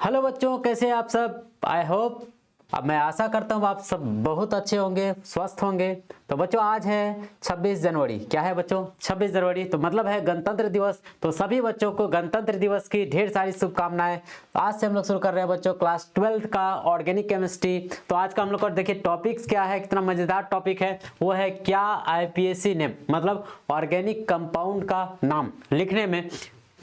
Hello बच्चों, कैसे हैं आप सब। आई होप, अब मैं आशा करता हूँ आप सब बहुत अच्छे होंगे, स्वस्थ होंगे। तो बच्चों आज है 26 जनवरी। क्या है बच्चों? 26 जनवरी तो मतलब है गणतंत्र दिवस। तो सभी बच्चों को गणतंत्र दिवस की ढेर सारी शुभकामनाएं। आज से हम लोग शुरू कर रहे हैं बच्चों क्लास 12th का ऑर्गेनिक केमिस्ट्री। तो आज का हम लोग का देखिए टॉपिक्स क्या है, कितना मजेदार टॉपिक है। वो है क्या आईपीएसी नेम, मतलब ऑर्गेनिक कंपाउंड का नाम लिखने में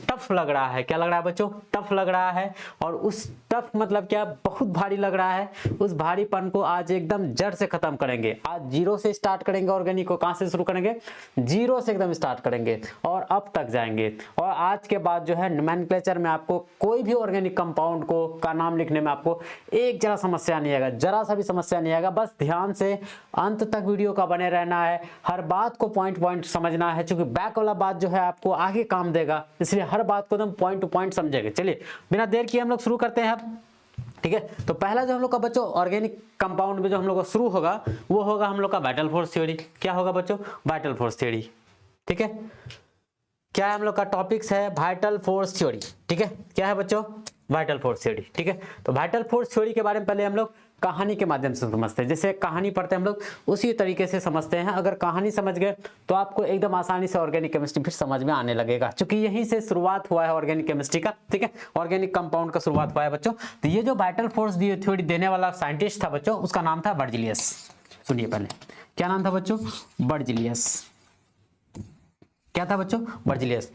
टफ लग रहा है। क्या लग रहा है बच्चों? टफ लग रहा है। और उस टफ मतलब क्या, बहुत भारी लग रहा है। उस भारीपन को आज एकदम जड़ से खत्म करेंगे। आज जीरो से स्टार्ट करेंगे ऑर्गेनिक को। कहां से शुरू करेंगे? जीरो से एकदम स्टार्ट करेंगे और अब तक जाएंगे। और आज के बाद जो है नोमेनक्लेचर में आपको कोई भी ऑर्गेनिक कंपाउंड को का नाम लिखने में आपको एक जरा समस्या नहीं आएगा, जरा सा भी समस्या नहीं आएगा। बस ध्यान से अंत तक वीडियो का बने रहना है, हर बात को पॉइंट पॉइंट समझना है, क्योंकि बैक वाला बात जो है आपको आगे काम देगा, इसलिए हर बात को एकदम पॉइंट टू पॉइंट समझेंगे। चलिए बिना देर किए हम लोग शुरू करते हैं अब। ठीक है, तो पहला जो हम लोग का बच्चों ऑर्गेनिक कंपाउंड में जो हम लोग का शुरू होगा वो होगा हम लोग का वाइटल फोर्स थ्योरी। क्या होगा बच्चों? Vital force theory. ठीक है, क्या है हम लोग का टॉपिक्स है? Vital force theory. ठीक है, क्या है बच्चों? Vital force theory. ठीक है, तो वाइटल फोर्स थ्योरी के बारे में पहले हम लोग कहानी के माध्यम से समझते हैं। जैसे कहानी पढ़ते हैं हम लोग उसी तरीके से समझते हैं। अगर कहानी समझ गए तो आपको एकदम आसानी से ऑर्गेनिक केमिस्ट्री फिर समझ में आने लगेगा, क्योंकि यहीं से शुरुआत हुआ है ऑर्गेनिक केमिस्ट्री का। ठीक है, ऑर्गेनिक कंपाउंड का शुरुआत हुआ है बच्चों। तो ये जो वाइटल फोर्स थ्योरी देने वाला साइंटिस्ट था बच्चों, उसका नाम था बर्जीलियस। सुनिए पहले, क्या नाम था बच्चों? बर्जीलियस। क्या था बच्चों? बर्जीलियस।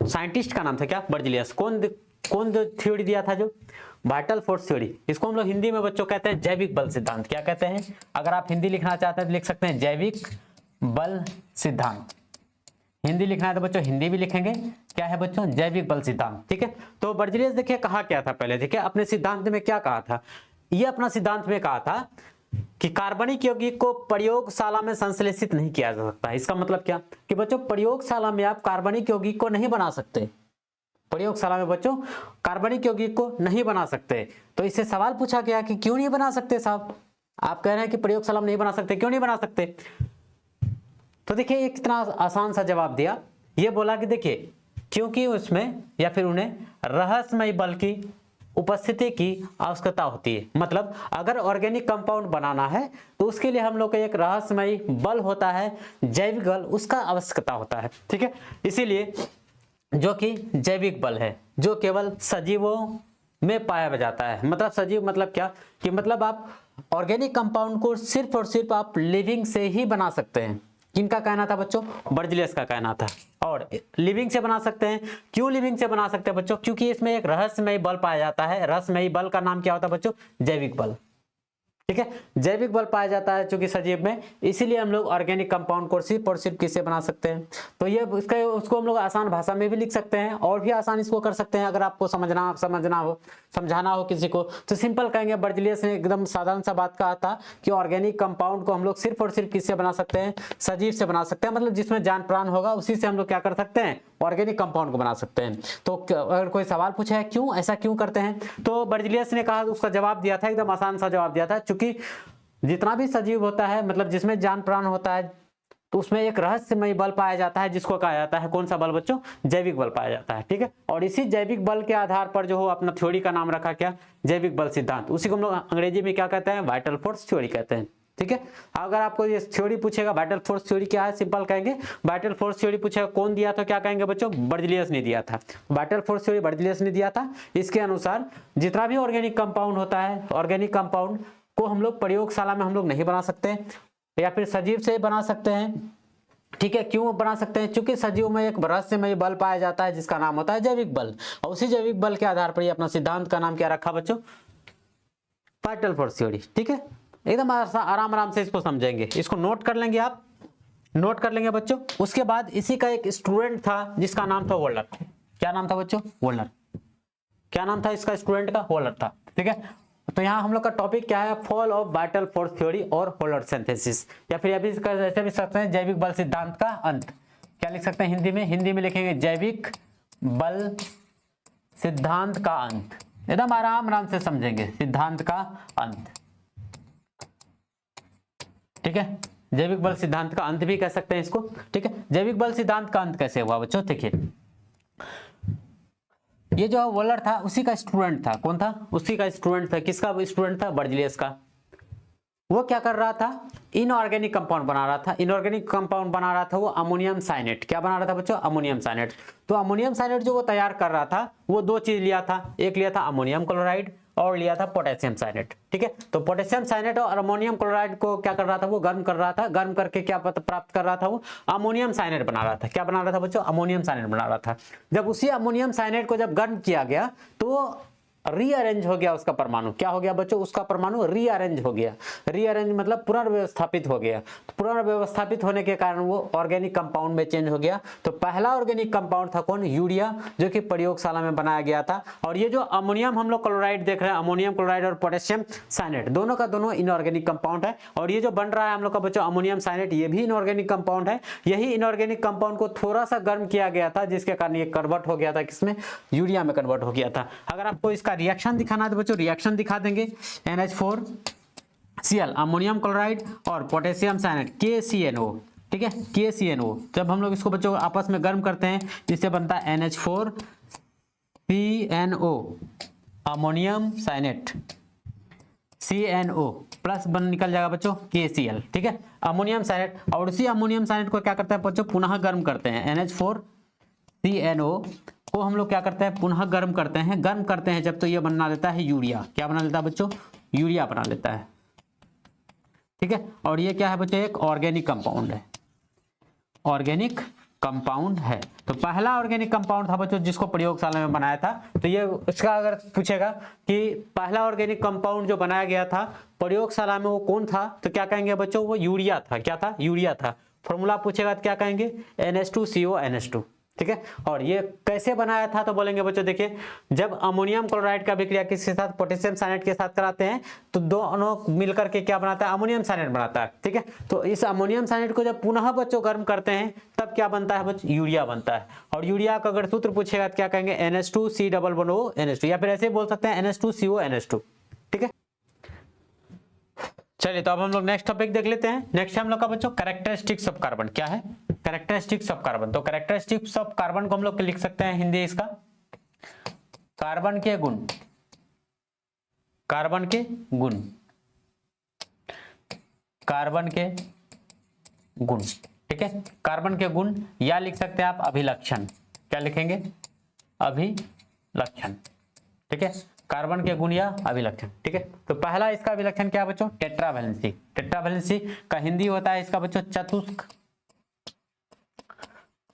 साइंटिस्ट का नाम था क्या? बर्जीलियस। कौन जो थ्योरी दिया था? जो वाइटल फोर्स थ्योरी। इसको हम लोग हिंदी में बच्चों कहते हैं जैविक बल सिद्धांत। क्या कहते हैं? अगर आप हिंदी लिखना चाहते हैं तो लिख सकते हैं जैविक बल सिद्धांत। हिंदी लिखना है तो बच्चों हिंदी भी लिखेंगे। क्या है बच्चों? जैविक बल सिद्धांत। ठीक है, तो बर्जीलियस देखिए कहा क्या था पहले, देखिए अपने सिद्धांत में क्या कहा था। ये अपना सिद्धांत में कहा था कि कार्बनिक यौगिक को प्रयोगशाला में संश्लेषित नहीं किया जा सकता। इसका मतलब क्या कि बच्चों प्रयोगशाला में आप कार्बनिक यौगिक को नहीं बना सकते। प्रयोगशाला में बच्चों कार्बनिक यौगिक को नहीं बना सकते। तो इससे सवाल पूछा गया कि क्यों नहीं बना सकते साहब? आप कह रहे हैं कि प्रयोगशाला में नहीं बना सकते, क्यों नहीं बना सकते? तो देखिए एक इतना आसान सा जवाब दिया। ये बोला कि देखिए क्योंकि उसमें या फिर उन्हें रहस्यमय बल की उपस्थिति की आवश्यकता होती है। मतलब अगर ऑर्गेनिक कंपाउंड बनाना है तो उसके लिए हम लोग का एक रहस्यमय बल होता है, जैविक बल, उसका आवश्यकता होता है। ठीक है, इसीलिए जो कि जैविक बल है, जो केवल सजीवों में पाया जाता है। मतलब सजीव मतलब क्या कि मतलब आप ऑर्गेनिक कंपाउंड को सिर्फ और सिर्फ आप लिविंग से ही बना सकते हैं। किनका कहना था बच्चों? बर्जीलियस का कहना था। और लिविंग से बना सकते हैं। क्यों लिविंग से बना सकते हैं बच्चों? क्योंकि इसमें एक रहस्यमय बल पाया जाता है। रहस्यमय बल का नाम क्या होता है बच्चों? जैविक बल। ठीक है, जैविक बल पाया जाता है चूंकि सजीव में, इसीलिए हम लोग ऑर्गेनिक कंपाउंड को सिर्फ और सिर्फ किससे बना सकते हैं। तो ये उसको हम लोग आसान भाषा में भी लिख सकते हैं और भी आसान इसको कर सकते हैं। अगर आपको समझाना हो किसी को तो सिंपल कहेंगे। बर्जीलियस ने एकदम साधारण सा बात कहा था कि ऑर्गेनिक कंपाउंड को हम लोग सिर्फ और सिर्फ किससे बना सकते हैं? सजीव से बना सकते हैं। मतलब जिसमें जान प्राण होगा उसी से हम लोग क्या कर सकते हैं? ऑर्गेनिक कंपाउंड को बना सकते हैं। तो अगर कोई सवाल पूछे है क्यों ऐसा क्यों करते हैं, तो बर्जीलियस ने कहा, उसका जवाब दिया था, एकदम आसान सा जवाब दिया था। चूंकि जितना भी सजीव होता है, मतलब जिसमें जान प्राण होता है, तो उसमें एक रहस्यमय बल पाया जाता है, जिसको कहा जाता है कौन सा बल बच्चों? जैविक बल पाया जाता है। ठीक है, और इसी जैविक बल के आधार पर जो हो अपना थ्योरी का नाम रखा क्या? जैविक बल सिद्धांत। उसी को हम लोग अंग्रेजी में क्या कहते हैं? वाइटल फोर्स थ्योरी कहते हैं। ठीक है, अगर आपको ये थ्योरी पूछेगा वाइटल फोर्स थ्योरी क्या है, सिंपल कहेंगे वाइटल फोर्स थ्योरी। पूछेगा कौन दिया तो क्या कहेंगे बच्चों? बर्जीलियस ने दिया था। वाइटल फोर्स थ्योरी बर्जीलियस ने दिया था। इसके अनुसार जितना भी ऑर्गेनिक कंपाउंड होता है, ऑर्गेनिक कंपाउंड को हम लोग प्रयोगशाला में हम लोग नहीं बना सकते या फिर सजीव से बना सकते हैं। ठीक है, क्यों बना सकते हैं? क्योंकि सजीव में एक रहस्यमय बल पाया जाता है जिसका नाम होता है जैविक बल। और उसी जैविक बल के आधार पर ये अपना सिद्धांत का नाम क्या रखा बच्चों? Vital force theory. ठीक है, एकदम आराम से इसको समझेंगे। इसको नोट कर लेंगे, आप नोट कर लेंगे बच्चों। उसके बाद इसी का एक स्टूडेंट था जिसका नाम था वोल्टर। क्या नाम था बच्चों? वोल्टर। क्या नाम था इसका स्टूडेंट का? वोल्टर था। ठीक है, तो यहाँ हम लोग का टॉपिक क्या है? Fall of vital force theory और वोल्टर सिंथेसिस, या फिर अभी ऐसे भी सकते हैं जैविक बल सिद्धांत का अंत। क्या लिख सकते हैं हिंदी में? हिंदी में लिखेंगे जैविक बल सिद्धांत का अंत। एकदम आराम से समझेंगे, सिद्धांत का अंत। ठीक है, जैविक बल सिद्धांत का अंत भी कह सकते हैं इसको। ठीक है, जैविक बल सिद्धांत का अंत कैसे हुआ बच्चों? देखिए ये जो वॉलर था उसी का स्टूडेंट था। कौन था? उसी का स्टूडेंट था। किसका स्टूडेंट था? बर्जिलियस का। वो क्या कर रहा था? इनऑर्गेनिक कंपाउंड बना रहा था। इनऑर्गेनिक कंपाउंड बना रहा था वो अमोनियम साइनेट। क्या बना रहा था बच्चों? Ammonium cyanate. तो अमोनियम साइनेट जो वो तैयार कर रहा था वो दो चीज लिया था। एक लिया था अमोनियम क्लोराइड और लिया था पोटेशियम साइनेट। ठीक है, तो पोटेशियम साइनेट और अमोनियम क्लोराइड को क्या कर रहा था? वो गर्म कर रहा था। गर्म करके क्या प्राप्त कर रहा था? वो अमोनियम साइनेट बना रहा था। क्या बना रहा था बच्चों? अमोनियम साइनेट बना रहा था। जब उसी अमोनियम साइनेट को जब गर्म किया गया तो रीअरेंज हो गया उसका परमाणु। क्या हो गया बच्चों? उसका परमाणु रीअरेंज हो गया। रीअरेंज मतलब पुनर्व्यवस्थापित हो गया। तो पुनर्व्यवस्थापित होने के कारण वो ऑर्गेनिक कंपाउंड में चेंज हो गया। तो पहला ऑर्गेनिक कंपाउंड था कौन? यूरिया, जो कि प्रयोगशाला में बनाया गया था। और ये जो अमोनियम हम लोग क्लोराइड देख रहे हैं, अमोनियम क्लोराइड और पोटेशियम साइनेट, दोनों का दोनों इनऑर्गेनिक कंपाउंड है। और ये जो बन रहा है हम लोग का बच्चों अमोनियम साइनेट, ये भी इनऑर्गेनिक कंपाउंड है। यही इनऑर्गेनिक कंपाउंड को थोड़ा सा गर्म किया गया था, जिसके कारण ये कन्वर्ट हो गया था किसमें? यूरिया में कन्वर्ट हो गया था। अगर आपको इसका रिएक्शन दिखाना है तो बच्चों रिएक्शन दिखा देंगे। NH4Cl अमोनियम क्लोराइड और पोटेशियम साइनेट KCNO। ठीक है, KCNO जब हम लोग इसको बच्चों आपस में गर्म करते हैं इससे बनता है NH4CNO अमोनियम साइनेट CNO प्लस बन निकल जाएगा बच्चों KCl। ठीक है, अमोनियम साइनेट। और उसी अमोनियम साइनेट को क्या करते हैं बच्चों? पुनः गर्म करते हैं। NH4CNO को हम लोग क्या करते हैं? पुनः गर्म करते हैं। गर्म करते हैं जब तो ये बना लेता है यूरिया। क्या बना लेता है बच्चों? यूरिया बना लेता है। ठीक है, और ये क्या है बच्चों? एक ऑर्गेनिक कंपाउंड है। ऑर्गेनिक कंपाउंड है। तो पहला ऑर्गेनिक कंपाउंड था बच्चों जिसको प्रयोगशाला में बनाया था। तो ये इसका अगर पूछेगा कि पहला ऑर्गेनिक कंपाउंड जो बनाया गया था प्रयोगशाला में वो कौन था, तो क्या कहेंगे बच्चों? वो यूरिया था। क्या था? यूरिया था। फॉर्मूला पूछेगा तो क्या कहेंगे? NH2CO ठीक है, और ये कैसे बनाया था तो बोलेंगे बच्चों देखिए, जब अमोनियम क्लोराइड का विक्रिया किसके साथ? पोटेशियम साइनेट के साथ कराते हैं तो दोनों मिलकर के क्या बनाता है? अमोनियम साइनेट बनाता है। ठीक है, तो इस अमोनियम साइनेट को जब पुनः बच्चों गर्म करते हैं तब क्या बनता है बच्चों? यूरिया बनता है। और यूरिया का अगर सूत्र पूछेगा तो क्या कहेंगे? NH2C++O या फिर ऐसे बोल सकते हैं NH2CO। ठीक है, चलिए तो अब हम लोग नेक्स्ट टॉपिक देख लेते हैं। नेक्स्ट हम लोग का बच्चों कैरेक्टरिस्टिक्स ऑफ कार्बन। क्या है? Characteristics of carbon. तो कैरेक्टरिस्टिक्स ऑफ कार्बन को हम लोग लिख सकते हैं हिंदी इसका, कार्बन के गुण। कार्बन के गुण, कार्बन के गुण। ठीक है, कार्बन के गुण, या लिख सकते हैं आप अभिलक्षण। क्या लिखेंगे? अभिलक्षण। ठीक है, कार्बन के गुण या अभिलक्षण। ठीक है, तो पहला इसका अभिलक्षण क्या बच्चों? टेट्रावैलेंसी। टेट्रावैलेंसी का हिंदी होता है इसका बच्चों चतुष्क।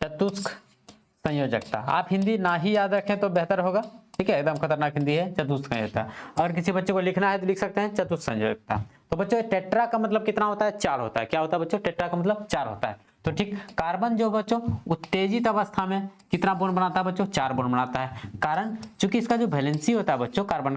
चतुष्क संयोजकता। आप हिंदी ना ही याद रखें तो बेहतर होगा। ठीक है, एकदम खतरनाक हिंदी है चतुष्क संयोजकता। अगर किसी बच्चे को लिखना है तो लिख सकते हैं चतुष्क संयोजकता। तो बच्चों टेट्रा का मतलब कितना होता है? 4 होता है। क्या होता है बच्चों? टेट्रा का मतलब 4 होता है। तो ठीक, कार्बन जो बच्चों उत्तेजित अवस्था में कितना बॉन्ड बनाता है बच्चों? 4 बॉन्ड बनाता है। कारण चूंकि इसका जो वैलेंसी होता है बच्चों कार्बन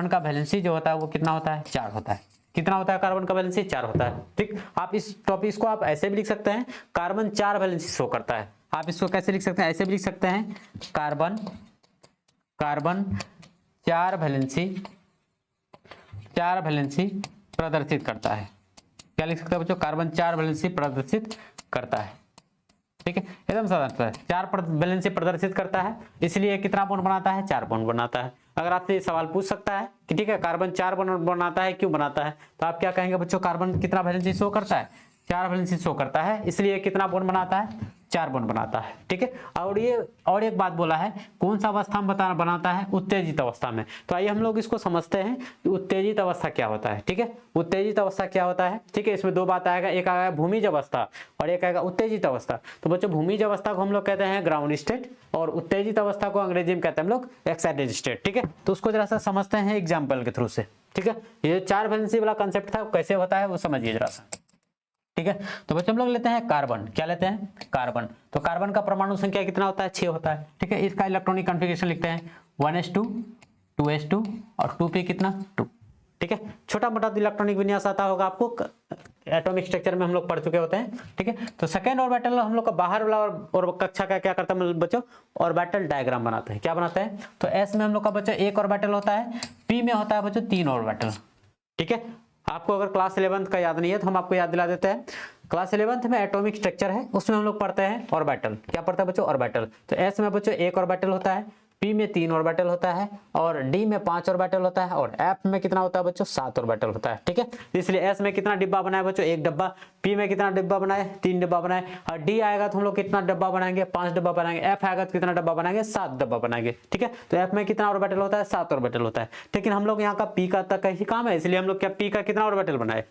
का वैलेंसी जो होता है वो कितना होता है? 4 होता है। कितना होता है कार्बन का वैलेंसी? 4 होता है। ठीक, आप इस टॉपिक को आप ऐसे भी लिख सकते हैं, कार्बन 4 वैलेंसी शो करता है। आप इसको कैसे लिख सकते हैं? ऐसे भी लिख सकते हैं, कार्बन 4 वैलेंसी प्रदर्शित करता है। क्या लिख सकते हैं बच्चों? कार्बन 4 वैलेंसी प्रदर्शित करता है। ठीक है, एकदम साधारण है। 4 वैलेंसी प्रदर्शित करता है, इसलिए कितना बॉन्ड बनाता है? 4 बॉन्ड बनाता है। अगर आपसे ये सवाल पूछ सकता है कि ठीक है कार्बन 4 बॉन्ड बनाता है, क्यों बनाता है, तो आप क्या कहेंगे बच्चों? कार्बन कितना वैलेंसी शो करता है? 4 वैलेंसी शो करता है, इसलिए कितना बॉन्ड बनाता है? 4 बॉन्ड बनाता है। ठीक है, और एक बात बोला है, कौन सा अवस्था में बनाता है? उत्तेजित अवस्था में। तो आइए हम लोग इसको समझते हैं कि उत्तेजित अवस्था क्या होता है। ठीक है, उत्तेजित अवस्था क्या होता है? ठीक है, इसमें 2 बात आएगा, एक आएगा भूमिज अवस्था और एक आएगा उत्तेजित अवस्था। तो बच्चों भूमिज अवस्था को हम लोग कहते हैं ग्राउंड स्टेट और उत्तेजित अवस्था को अंग्रेजी में कहते हैं हम लोग एक्साइटेड स्टेट। ठीक है, तो उसको जरा सा समझते हैं एग्जाम्पल के थ्रू से। ठीक है, ये 4 वैलेंसी वाला कंसेप्ट था, कैसे होता है वो समझिए जरा सा। ठीक है, तो बच्चों हम लोग लेते हैं कार्बन। क्या लेते हैं? कार्बन। तो कार्बन का परमाणु संख्या कितना होता है? 6 होता है। ठीक है, इसका इलेक्ट्रॉनिक कॉन्फ़िगरेशन लिखते हैं 1s2 2s2 और 2p कितना? 2। ठीक है, छोटा मोटा इलेक्ट्रॉनिक विन्यास आता होगा आपको, एटॉमिक स्ट्रक्चर में हम लोग पढ़ चुके होते हैं। ठीक है, तो सेकेंड ऑर्बिटल हम लोग का बाहर वाला और कक्षा का क्या करता है बच्चों? ऑर्बिटल डायग्राम बनाते हैं। क्या बनाते हैं? तो s में हम लोग का बच्चों 1 ऑर्बिटल होता है, p में होता है बच्चों 3 ऑर्बिटल। ठीक है, आपको अगर क्लास 11th का याद नहीं है तो हम आपको याद दिला देते हैं। क्लास 11th में एटॉमिक स्ट्रक्चर है, उसमें हम लोग पढ़ते हैं ऑर्बिटल। क्या पढ़ते हैं बच्चों? ऑर्बिटल। तो s में बच्चों 1 ऑर्बिटल होता है, P में 3 ऑर्बिटल होता है और D में 5 ऑर्बिटल होता है और F में कितना होता है बच्चों 7 ऑर्बिटल होता है। ठीक है, इसलिए S में कितना डिब्बा बनाए बच्चों 1 डिब्बा, P में कितना डिब्बा बनाए 3 डिब्बा बनाए और D आएगा तो हम लोग कितना डिब्बा बनाएंगे 5 डिब्बा बनाएंगे, F आएगा तो कितना डिब्बा बनाएंगे 7 डिब्बा बनाएंगे। ठीक है, तो F में कितना ऑर्बिटल होता है 7 ऑर्बिटल होता है। लेकिन हम लोग यहाँ का P का तक ही काम है, इसलिए हम लोग क्या P का कितना ऑर्बिटल बनाए।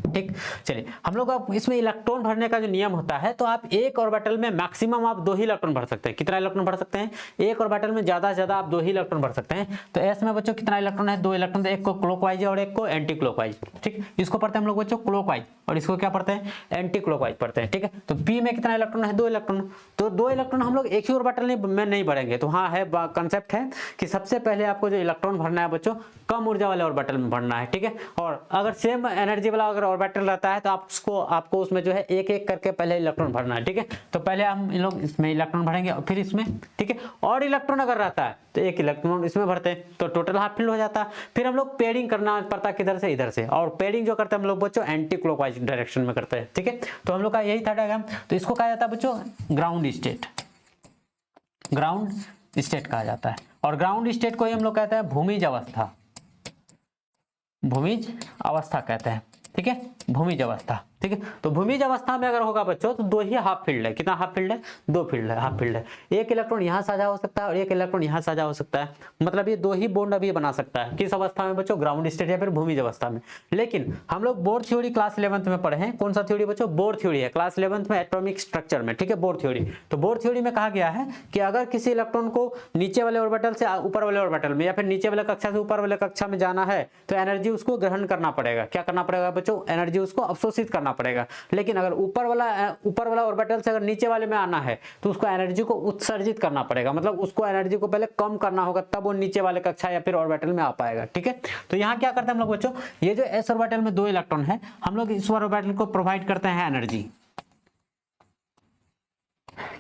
ठीक, चलिए हम लोग अब इसमें इलेक्ट्रॉन भरने का जो नियम होता है, तो आप एक ऑर्बिटल में मैक्सिमम आप 2 ही इलेक्ट्रॉन भर सकते हैं। कितना इलेक्ट्रॉन भर सकते हैं, एक ऑर्बिटल में ज्यादा से ज्यादा आप 2 ही इलेक्ट्रॉन भर सकते हैं। तो एस में बच्चों कितना इलेक्ट्रॉन है 2 इलेक्ट्रॉन, एक को क्लॉकवाइज और एक को एंटी क्लॉकवाइज। ठीक, इसको पढ़ते हैं हम लोग बच्चों क्लॉकवाइज और इसको क्या पढ़ते हैं एंटी क्लॉकवाइज पढ़ते हैं। ठीक है, तो पी में कितना इलेक्ट्रॉन है 2 इलेक्ट्रॉन, तो 2 इलेक्ट्रॉन हम लोग एक ही ऑर्बिटल में नहीं भरेंगे। तो हाँ है कंसेप्ट है कि सबसे पहले आपको जो इलेक्ट्रॉन भरना है बच्चों कम ऊर्जा वाले ऑर्बिटल में भरना है। ठीक है, और अगर सेम एनर्जी वाला अगर ऑर्बिटल रहता है तो आपको उसमें जो है एक एक करके पहले इलेक्ट्रॉन भरना है। ठीक है, तो पहले हम इन लोग इसमें इलेक्ट्रॉन भरेंगे और फिर इसमें। ठीक है, और इलेक्ट्रॉन अगर रहता है तो एक इलेक्ट्रॉन इसमें भरते हैं तो टोटल हाफ फील्ड हो जाता है। फिर हम लोग पेयरिंग करना पड़ता है किधर से इधर से, और पेयरिंग जो करते हैं हम लोग बच्चों एंटी क्लॉकवाइज डायरेक्शन में करते हैं। ठीक है, तो हम लोग का यही था डायग्राम। तो इसको कहा जाता है बच्चों ग्राउंड स्टेट, ग्राउंड स्टेट कहा जाता है। और ग्राउंड स्टेट को ही हम लोग कहते हैं भूमिज अवस्था, भूमिज अवस्था कहते हैं। ठीक है, भूमिज अवस्था। ठीक है, तो भूमिज अवस्था में अगर होगा बच्चों तो 2 ही हाफ फील्ड है। कितना हाफ फील्ड है 2 फील्ड है, हाफ फील्ड है। एक इलेक्ट्रॉन यहाँ साझा हो सकता है और एक इलेक्ट्रॉन यहाँ साझा हो सकता है, मतलब ये 2 ही बॉन्ड अभी बना सकता है। किस अवस्था में बच्चों ग्राउंड स्टेट या फिर भूमिज अवस्था में। लेकिन हम लोग बोर थ्योरी क्लास 11th में पढ़े हैं। कौन सा थ्योरी बच्चों बोर थ्योरी है क्लास 11th में एटॉमिक स्ट्रक्चर में। ठीक है, बोर थ्योरी। तो बोर थ्योरी में कहा गया है कि अगर किसी इलेक्ट्रॉन को नीचे वाले ऑर्बिटल से ऊपर वाले ऑर्बिटल में या फिर नीचे वाले कक्षा से ऊपर वाले कक्षा में जाना है तो एनर्जी उसको ग्रहण करना पड़ेगा। क्या करना पड़ेगा बच्चों, एनर्जी उसको अवशोषित करना पड़ेगा। लेकिन अगर ऊपर वाला ऑर्बिटल से अगर नीचे वाले में आना है तो उसको एनर्जी को उत्सर्जित करना पड़ेगा, मतलब उसको एनर्जी को पहले कम करना होगा तब वो नीचे वाले कक्षा या फिर ऑर्बिटल में आ पाएगा। ठीक है, तो यहाँ क्या करते हैं हम लोग बच्चों, ये जो एस ऑर्बिटल में 2 इलेक्ट्रॉन है हम लोग इस ऑर्बिटल को प्रोवाइड करते हैं एनर्जी।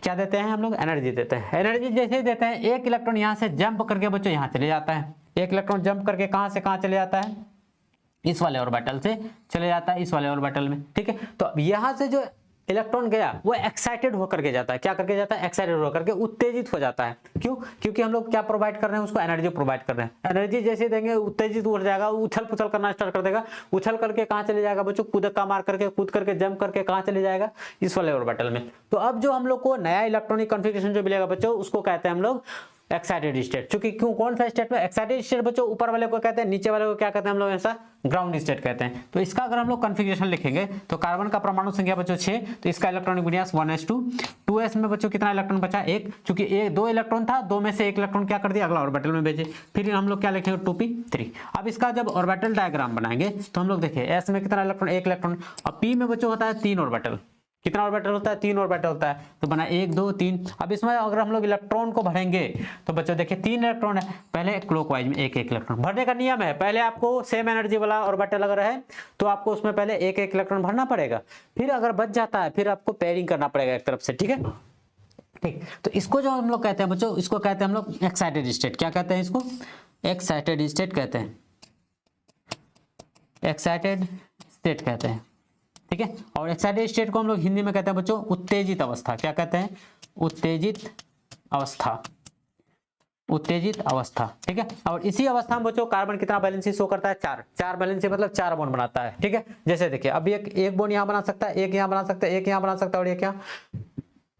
क्या देते हैं हम लोग, एनर्जी देते हैं। एनर्जी जैसे ही देते हैं एक इलेक्ट्रॉन यहाँ से जंप करके बच्चों यहाँ चले जाता है। एक इलेक्ट्रॉन जंप करके कहाँ से कहाँ चले जाता है, इस वाले ऑर्बिटल से चले जाता है इस वाले ऑर्बिटल में। ठीक है, तो अब यहाँ से जो इलेक्ट्रॉन गया वो एक्साइटेड होकर के जाता है। क्या करके जाता है, एक्साइटेड होकर के उत्तेजित हो जाता है। क्यों, क्योंकि हम लोग क्या प्रोवाइड कर रहे हैं उसको, एनर्जी प्रोवाइड कर रहे हैं। एनर्जी जैसे देंगे उत्तेजित हो जाएगा, उछल पुछल करना स्टार्ट कर देगा। उछल करके कहाँ चले जाएगा बच्चों, कूदका मार करके कूद करके जंप करके कहाँ चले जाएगा, इस वाले ऑर्बिटल में। तो अब जो हम लोग को नया इलेक्ट्रॉनिक कॉन्फ़िगरेशन जो मिलेगा बच्चों उसको कहते हैं हम लोग एक्साइटेड स्टेट। क्योंकि क्यों, कौन सा स्टेट में एक्साइटेड स्टेट बच्चों, ऊपर वाले को कहते हैं, नीचे वाले को क्या कहते हैं हम लोग ऐसा ग्राउंड स्टेट कहते हैं। तो इसका अगर हम लोग कॉन्फ़िगरेशन लिखेंगे तो कार्बन का परमाणु संख्या बच्चों 6, तो इसका इलेक्ट्रॉनिक विन्यास 1s2। 2s में बच्चों कितना इलेक्ट्रॉन बचा 1, क्योंकि 2 इलेक्ट्रॉन था, 2 में से 1 इलेक्ट्रॉन क्या कर दिया अगला ऑर्बिटल में भेजे। फिर हम लोग क्या लिखेंगे 2p3। अब इसका जब ऑर्बिटल डायग्राम बनाएंगे तो हम लोग देखिए s में कितना इलेक्ट्रॉन 1 इलेक्ट्रॉन और p में बच्चों होता है 3 ऑर्बिटल। कितना ऑर्बिटल होता है 3 ऑर्बिटल होता है, तो बना 1 2 3। अब इसमें अगर हम लोग इलेक्ट्रॉन को भरेंगे तो बच्चों देखिए 3 इलेक्ट्रॉन है, पहले क्लॉकवाइज में 1 1 इलेक्ट्रॉन भरने का नियम है। पहले आपको सेम एनर्जी वाला ऑर्बिटल अगर है तो आपको उसमें पहले 1 1 इलेक्ट्रॉन भरना पड़ेगा, फिर अगर बच जाता है फिर आपको पेयरिंग करना पड़ेगा एक तरफ से। ठीक है, ठीक, तो इसको जो हम लोग कहते हैं बच्चों, इसको कहते हैं हम लोग एक्साइटेड स्टेट। क्या कहते हैं इसको, एक्साइटेड स्टेट कहते हैं, एक्साइटेड स्टेट कहते हैं। ठीक है, और एक्साइटेड स्टेट को हम लोग हिंदी में कहते हैं बच्चों उत्तेजित अवस्था। क्या कहते हैं, उत्तेजित अवस्था, उत्तेजित अवस्था। ठीक है, और इसी अवस्था में बच्चों कार्बन कितना वैलेंसी शो करता है 4 वैलेंसी मतलब 4 बॉन्ड बनाता है। ठीक है, जैसे देखिए अब एक बॉन्ड यहाँ बना सकता है, एक यहाँ बना सकता है, एक यहाँ बना सकता है और एक यहाँ।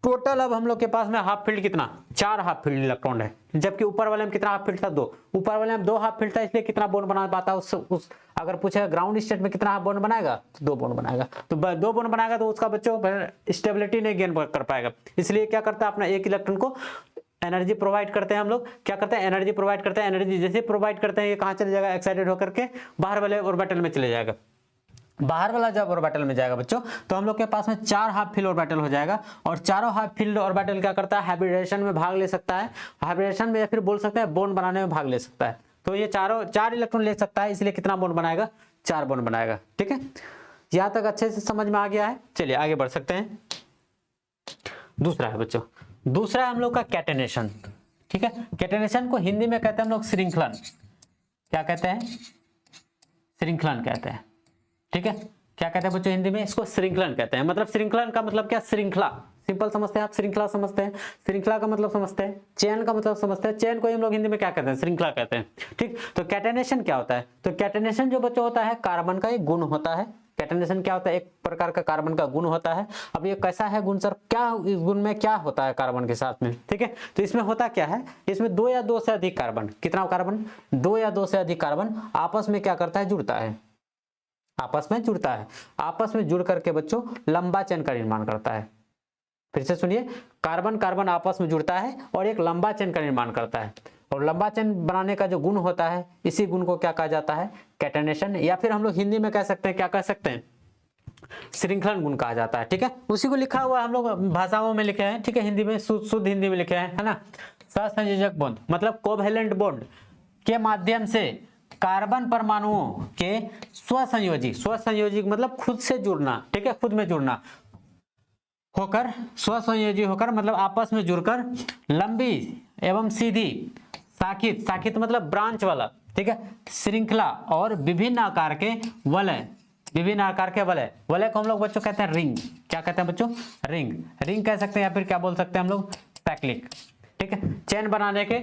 टोटल अब हम लोग के पास में हाफ फील्ड कितना 4 हाफ फील्ड इलेक्ट्रॉन है, जबकि ऊपर वाले में कितना हाफ फील्ड था 2। ऊपर वाले में 2 हाफ फील्ड था, इसलिए कितना बॉन्ड बना पाता है उस अगर पूछे ग्राउंड स्टेट में कितना बॉन्ड बनाएगा तो 2 बॉन्ड बनाएगा। तो 2 बॉन्ड बनाएगा तो उसका बच्चों स्टेबिलिटी नहीं गेन कर पाएगा, इसलिए क्या करता है अपना एक इलेक्ट्रॉन को एनर्जी प्रोवाइड करते हैं। हम लोग क्या करते हैं, एनर्जी प्रोवाइड करते हैं। एनर्जी जैसे प्रोवाइड करते हैं ये कहाँ चले जाएगा, एक्साइटेड होकर के बाहर वाले ऑर्बिटल में चले जाएगा। बाहर वाला जब ऑर्बिटल में जाएगा बच्चों तो हम लोग के पास में 4 हाफ फील्ड ऑर्बिटल हो जाएगा, और चारों हाफ फील्ड ऑर्बिटल क्या करता है, हाइब्रिडेशन में भाग ले सकता है। हाइब्रिडेशन में या फिर बोल सकते हैं बॉन्ड बनाने में भाग ले सकता है। तो ये 4 इलेक्ट्रॉन ले सकता है, इसलिए कितना बॉन्ड बनाएगा 4 बॉन्ड बनाएगा। ठीक है, यहाँ तक अच्छे से समझ में आ गया है। चलिए आगे बढ़ सकते हैं। दूसरा है बच्चों, दूसरा हम लोग का कैटेनेशन। ठीक है, कैटेनेशन को हिंदी में कहते हैं हम लोग श्रृंखलन। क्या कहते हैं, श्रृंखलन कहते हैं। ठीक है, क्या कहते हैं बच्चों हिंदी में, इसको श्रृंखलन कहते हैं। मतलब श्रृंखलन का मतलब क्या, श्रृंखला, सिंपल समझते हैं आप, श्रृंखला समझते हैं, श्रृंखला का मतलब समझते हैं, चेन का मतलब समझते हैं, चेन को हम लोग हिंदी में क्या कहते हैं, श्रृंखला कहते हैं। ठीक, तो कैटेनेशन क्या होता है, तो कैटेनेशन जो बच्चों होता है कार्बन का एक गुण होता है। कैटेनेशन क्या होता है, एक प्रकार का कार्बन का गुण होता है। अब ये कैसा है गुण सर, क्या इस गुण में क्या होता है कार्बन के साथ में, ठीक है। तो इसमें होता क्या है, इसमें दो या दो से अधिक कार्बन, कितना कार्बन, दो या दो से अधिक कार्बन आपस में क्या करता है, जुड़ता है, आपस में जुड़ता है, आपस में जुड़ करके बच्चों लंबा चेन का निर्माण करता है। फिर से सुनिए, कार्बन कार्बन आपस में जुड़ता है और एक लंबा चेन का निर्माण करता है, और लंबा चेन बनाने का जो गुण होता है, इसी गुण को क्या कहा जाता है, कैटेनेशन, या फिर हम लोग हिंदी में कह सकते हैं, क्या कह सकते हैं, श्रृंखलन गुण कहा जाता है। ठीक है, उसी को लिखा हुआ हम लोग भाषाओं में लिखे हैं, ठीक है, हिंदी में शुद्ध हिंदी में लिखे हैं, है ना। सहसंयोजक बॉन्ड मतलब कोवैलेंट बॉन्ड के माध्यम से कार्बन परमाणुओं के स्वसंयोजी मतलब खुद से जुड़ना, ठीक है, खुद में जुड़ना होकर, स्वसंयोजी होकर मतलब आपस में जुड़कर लंबी एवं सीधी शाखित मतलब ब्रांच वाला, ठीक है, श्रृंखला और विभिन्न आकार के वलय, वलय को हम लोग बच्चों कहते हैं रिंग, क्या कहते हैं बच्चों, रिंग कह सकते हैं, या फिर क्या बोल सकते हैं हम लोग, साइक्लिक। ठीक है, चेन बनाने के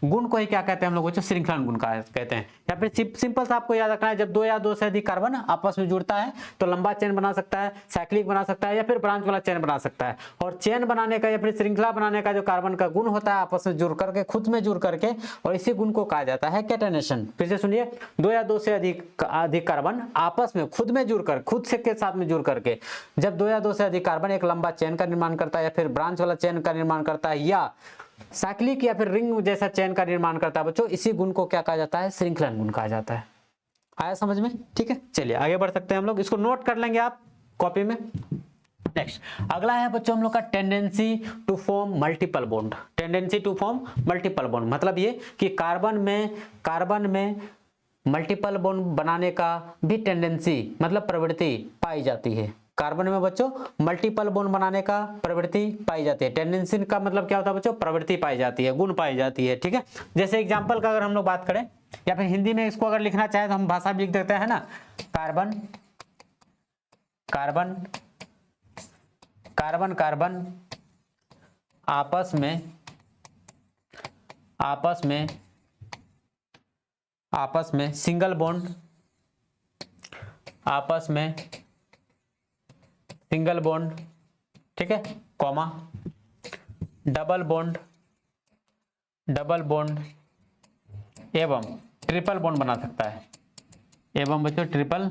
गुण को ही क्या कहते हैं हम लोग बच्चों, श्रृंखलन गुण कहते हैं। या फिर सिंपल सा आपको याद रखना है, जब दो या दो से अधिक कार्बन आपस में जुड़ता है तो लंबा चेन बना सकता है, साइक्लिक बना सकता है, या फिर ब्रांच वाला चेन बना सकता है। और चेन बनाने का या फिर श्रृंखला बनाने का जो कार्बन का गुण होता है, आपस में जुड़ करके, खुद में जुड़ करके, और इसी गुण को कहा जाता है कैटेनेशन। फिर से सुनिए, दो या दो से अधिक कार्बन आपस में खुद में जुड़कर, खुद से के साथ में जुड़ करके, जब दो या दो से अधिक कार्बन एक लंबा चेन का निर्माण करता है, या फिर ब्रांच वाला चेन का निर्माण करता है, या साइक्लिक या फिर रिंग जैसा चेन का निर्माण करता है बच्चों, इसी गुण को क्या कहा जाता है, श्रृंखलन गुण कहा जाता है। आया समझ में, ठीक है, चलिए आगे बढ़ सकते हैं हम लोग, इसको नोट कर लेंगे आप कॉपी में। नेक्स्ट अगला है बच्चों हम लोग का tendency to form multiple bond. Tendency to form multiple bond मतलब ये कि कार्बन में मल्टीपल बॉन्ड बनाने का भी टेंडेंसी मतलब प्रवृत्ति पाई जाती है। कार्बन में बच्चों मल्टीपल बॉन्ड बनाने का प्रवृत्ति पाई जाती है। टेंडेंसी का मतलब क्या होता है बच्चों, प्रवृत्ति पाई जाती है, गुण पाई जाती है। ठीक है, जैसे एग्जांपल का अगर हम लोग बात करें, या फिर हिंदी में इसको अगर लिखना चाहे तो हम भाषा भी लिख देते हैं ना, कार्बन आपस में सिंगल बॉन्ड, ठीक है, कॉमा डबल बॉन्ड एवं ट्रिपल बॉन्ड बना सकता है, एवं बच्चों ट्रिपल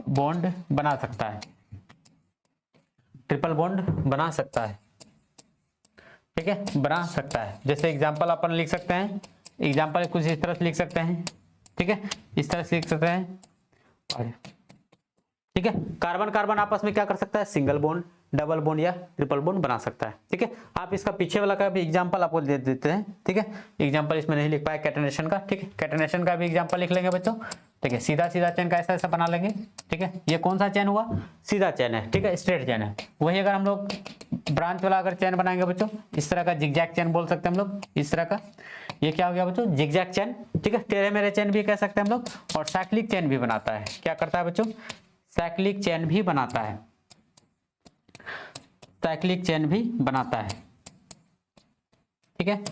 बॉन्ड बना सकता है, ठीक है, बना सकता है। जैसे एग्जांपल अपन लिख सकते हैं, एग्जांपल कुछ इस तरह से लिख सकते हैं, ठीक है, इस तरह से लिख सकते हैं, ठीक है। कार्बन आपस में क्या कर सकता है, सिंगल बॉन्ड, डबल बॉन्ड या ट्रिपल बॉन्ड बना सकता है। ठीक है, आप इसका पीछे वाला का भी एग्जांपल आपको दे देते हैं। ठीक है, एग्जांपल इसमें नहीं लिख पाए कैटेनेशन का, ठीक है, कैटेनेशन का भी एग्जांपल लिख लेंगे बच्चों। ठीक है, सीधा चेन का ऐसा बना लेंगे। ठीक है, ये कौन सा चेन हुआ, सीधा चेन है, ठीक है, स्ट्रेट चेन है। वही अगर हम लोग ब्रांच वाला अगर चेन बनाएंगे बच्चों, इस तरह का जिगजैग चेन बोल सकते हैं हम लोग, इस तरह का, ये क्या हो गया बच्चों, जिगजैग चेन। ठीक है, टेढ़े मेढ़े चेन भी कह सकते हैं हम लोग। और साइक्लिक चेन भी बनाता है, क्या करता है बच्चों, साइक्लिक चेन भी बनाता है, ठीक है,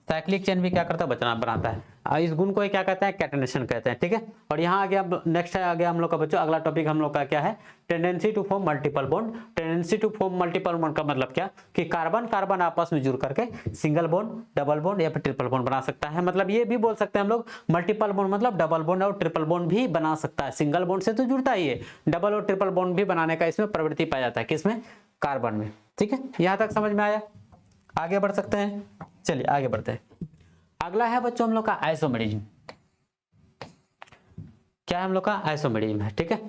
साइक्लिक चेन भी क्या करता है, बनाता है। इस गुण को क्या कहते हैं, कैटेनेशन कहते हैं। ठीक है, और यहाँ आ गया नेक्स्ट है, आ गया हम लोग का बच्चों अगला टॉपिक हम लोग का क्या है, tendency to form multiple bond. Tendency to form multiple bond का मतलब क्या, कि कार्बन आपस में जुड़ करके सिंगल बॉन्ड, डबल बॉन्ड या फिर ट्रिपल बॉन्ड बना सकता है। मतलब ये भी बोल सकते हैं हम लोग, मल्टीपल बॉन्ड मतलब डबल बॉन्ड और ट्रिपल बॉन्ड भी बना सकता है। सिंगल बॉन्ड से तो जुड़ता ही है, डबल और ट्रिपल बॉन्ड भी बनाने का इसमें प्रवृत्ति पाया जाता है, किसमें, कार्बन में। ठीक है, यहाँ तक समझ में आया, आगे बढ़ सकते हैं। चलिए आगे बढ़ते हैं। अगला है बच्चों हम लोग का आइसोमेरिज्म। क्या है हम लोग का, आइसोमेरिज्म है। ठीक है,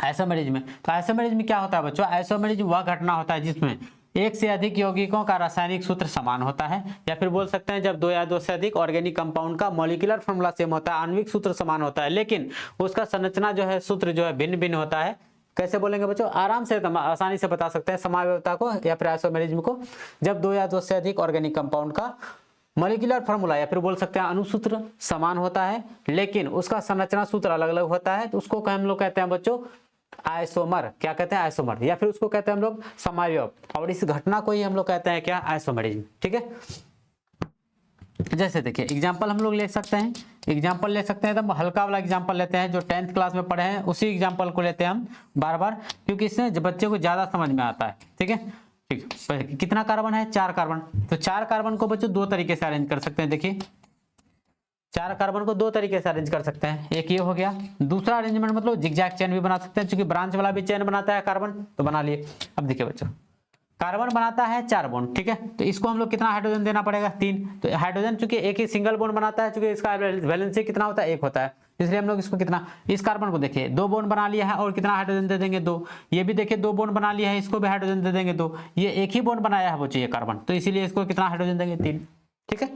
आइसोमेरिज्म, तो आइसोमेरिज्म क्या होता है बच्चों, आइसोमेरिज्म वह घटना होता है जिसमें एक से अधिक यौगिकों का रासायनिक सूत्र समान होता है, या फिर बोल सकते हैं जब दो या दो से अधिक ऑर्गेनिक कंपाउंड का मॉलिक्यूलर फॉर्मूला सेम होता है, आणविक सूत्र समान होता है, लेकिन उसका संरचना जो है, सूत्र जो है भिन्न होता है। कैसे बोलेंगे बच्चों, आराम से आसानी से बता सकते हैं समावयवता को या फिर आइसोमेरिज्म को, जब दो या दो से अधिक ऑर्गेनिक कंपाउंड का मॉलिक्यूलर फॉर्मूला या फिर बोल सकते हैं अणुसूत्र समान होता है, लेकिन उसका संरचना सूत्र अलग अलग होता है, तो उसको हम लोग कहते हैं बच्चों आइसोमर, क्या कहते हैं, आइसोमर, या फिर उसको कहते हैं हम लोग समावयव, और इस घटना को ही हम लोग कहते हैं क्या, आइसोमेरिज्म। ठीक है, जैसे देखिए एग्जाम्पल हम लोग ले सकते हैं, एग्जाम्पल ले सकते हैं, एकदम हल्का वाला एग्जाम्पल लेते हैं जो 10th क्लास में पढ़े हैं, उसी एग्जाम्पल को लेते हैं हम बार बार, क्योंकि इससे बच्चे को ज्यादा समझ में आता है। ठीक है, ठीक, कितना कार्बन है, 4 कार्बन। तो 4 कार्बन को बच्चों 2 तरीके से अरेंज कर सकते हैं। देखिए 4 कार्बन को 2 तरीके से अरेंज कर सकते हैं, एक ये हो गया, दूसरा अरेंजमेंट मतलब जिगजैग चेन भी बना सकते हैं, क्योंकि ब्रांच वाला भी चेन बनाता है कार्बन, तो बना लिए। अब देखिए बच्चों, कार्बन बनाता है 4 बॉन्ड, ठीक है, तो इसको हम लोग कितना हाइड्रोजन देना पड़ेगा, 3। तो हाइड्रोजन चूंकि एक ही सिंगल बॉन्ड बनाता है, चूंकि इसका वैलेंसी कितना होता है, 1 होता है, इसलिए हम लोग इसको कितना, इस कार्बन को देखिए 2 बॉन्ड बना लिया है, और कितना हाइड्रोजन दे देंगे, 2। ये भी देखिए 2 बॉन्ड बना लिया है, इसको भी हाइड्रोजन दे देंगे 2। ये एक ही बॉन्ड बनाया है वो चाहिए कार्बन, तो इसीलिए इसको कितना हाइड्रोजन देंगे, 3। ठीक है,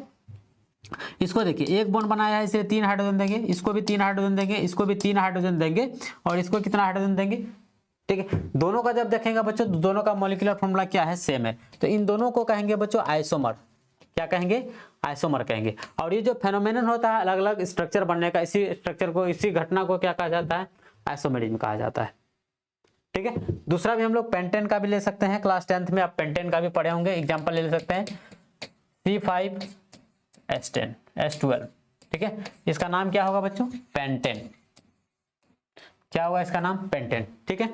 इसको देखिए 1 बॉन्ड बनाया है, इसलिए 3 हाइड्रोजन देंगे, इसको भी 3 हाइड्रोजन देंगे, इसको भी 3 हाइड्रोजन देंगे, और इसको कितना हाइड्रोजन देंगे। ठीक है, दोनों का जब देखेंगे बच्चों, दोनों का मॉलिक्यूलर फॉर्मूला क्या है, सेम है, तो इन दोनों को कहेंगे बच्चों आइसोमर। क्या कहेंगे, आइसोमर कहेंगे। और ये जो फेनोमेनन होता है अलग अलग स्ट्रक्चर बनने का, इसी स्ट्रक्चर को, इसी घटना को क्या कहा जाता है, आइसोमेरिज्म कहा जाता है। ठीक है, दूसरा भी हम लोग पेंटेन का भी ले सकते हैं, क्लास 10th में आप पेंटेन का भी पढ़े होंगे, एग्जाम्पल ले सकते हैं C5H10 H12। ठीक है, इसका नाम क्या होगा बच्चों, पेंटेन। क्या होगा इसका नाम, पेंटेन। ठीक है,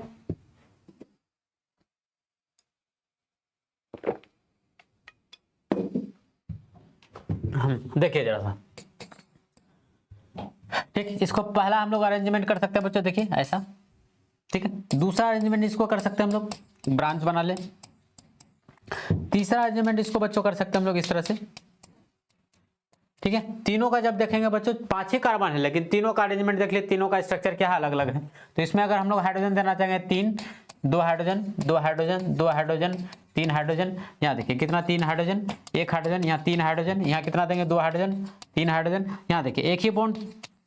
देखिए जरा सा, ठीक, इसको पहला हम लोग अरेंजमेंट कर सकते हैं बच्चों, देखिए ऐसा। ठीक है, दूसरा अरेंजमेंट इसको कर सकते हैं हम लोग, ब्रांच बना ले। तीसरा अरेंजमेंट इसको बच्चों कर सकते हैं हम लोग इस तरह से। ठीक है, तीनों का जब देखेंगे बच्चों 5 ही कार्बन है, लेकिन तीनों का अरेंजमेंट देख लिए, तीनों का स्ट्रक्चर क्या है, अलग अलग है। तो इसमें अगर हम लोग हाइड्रोजन देना चाहेंगे 3, 2 हाइड्रोजन, 2 हाइड्रोजन, 2 हाइड्रोजन, 3 हाइड्रोजन, यहाँ देखिए कितना, 3 हाइड्रोजन, 1 हाइड्रोजन, यहाँ 3 हाइड्रोजन, यहाँ कितना देंगे, 2 हाइड्रोजन, 3 हाइड्रोजन, यहाँ देखिए एक ही बॉन्ड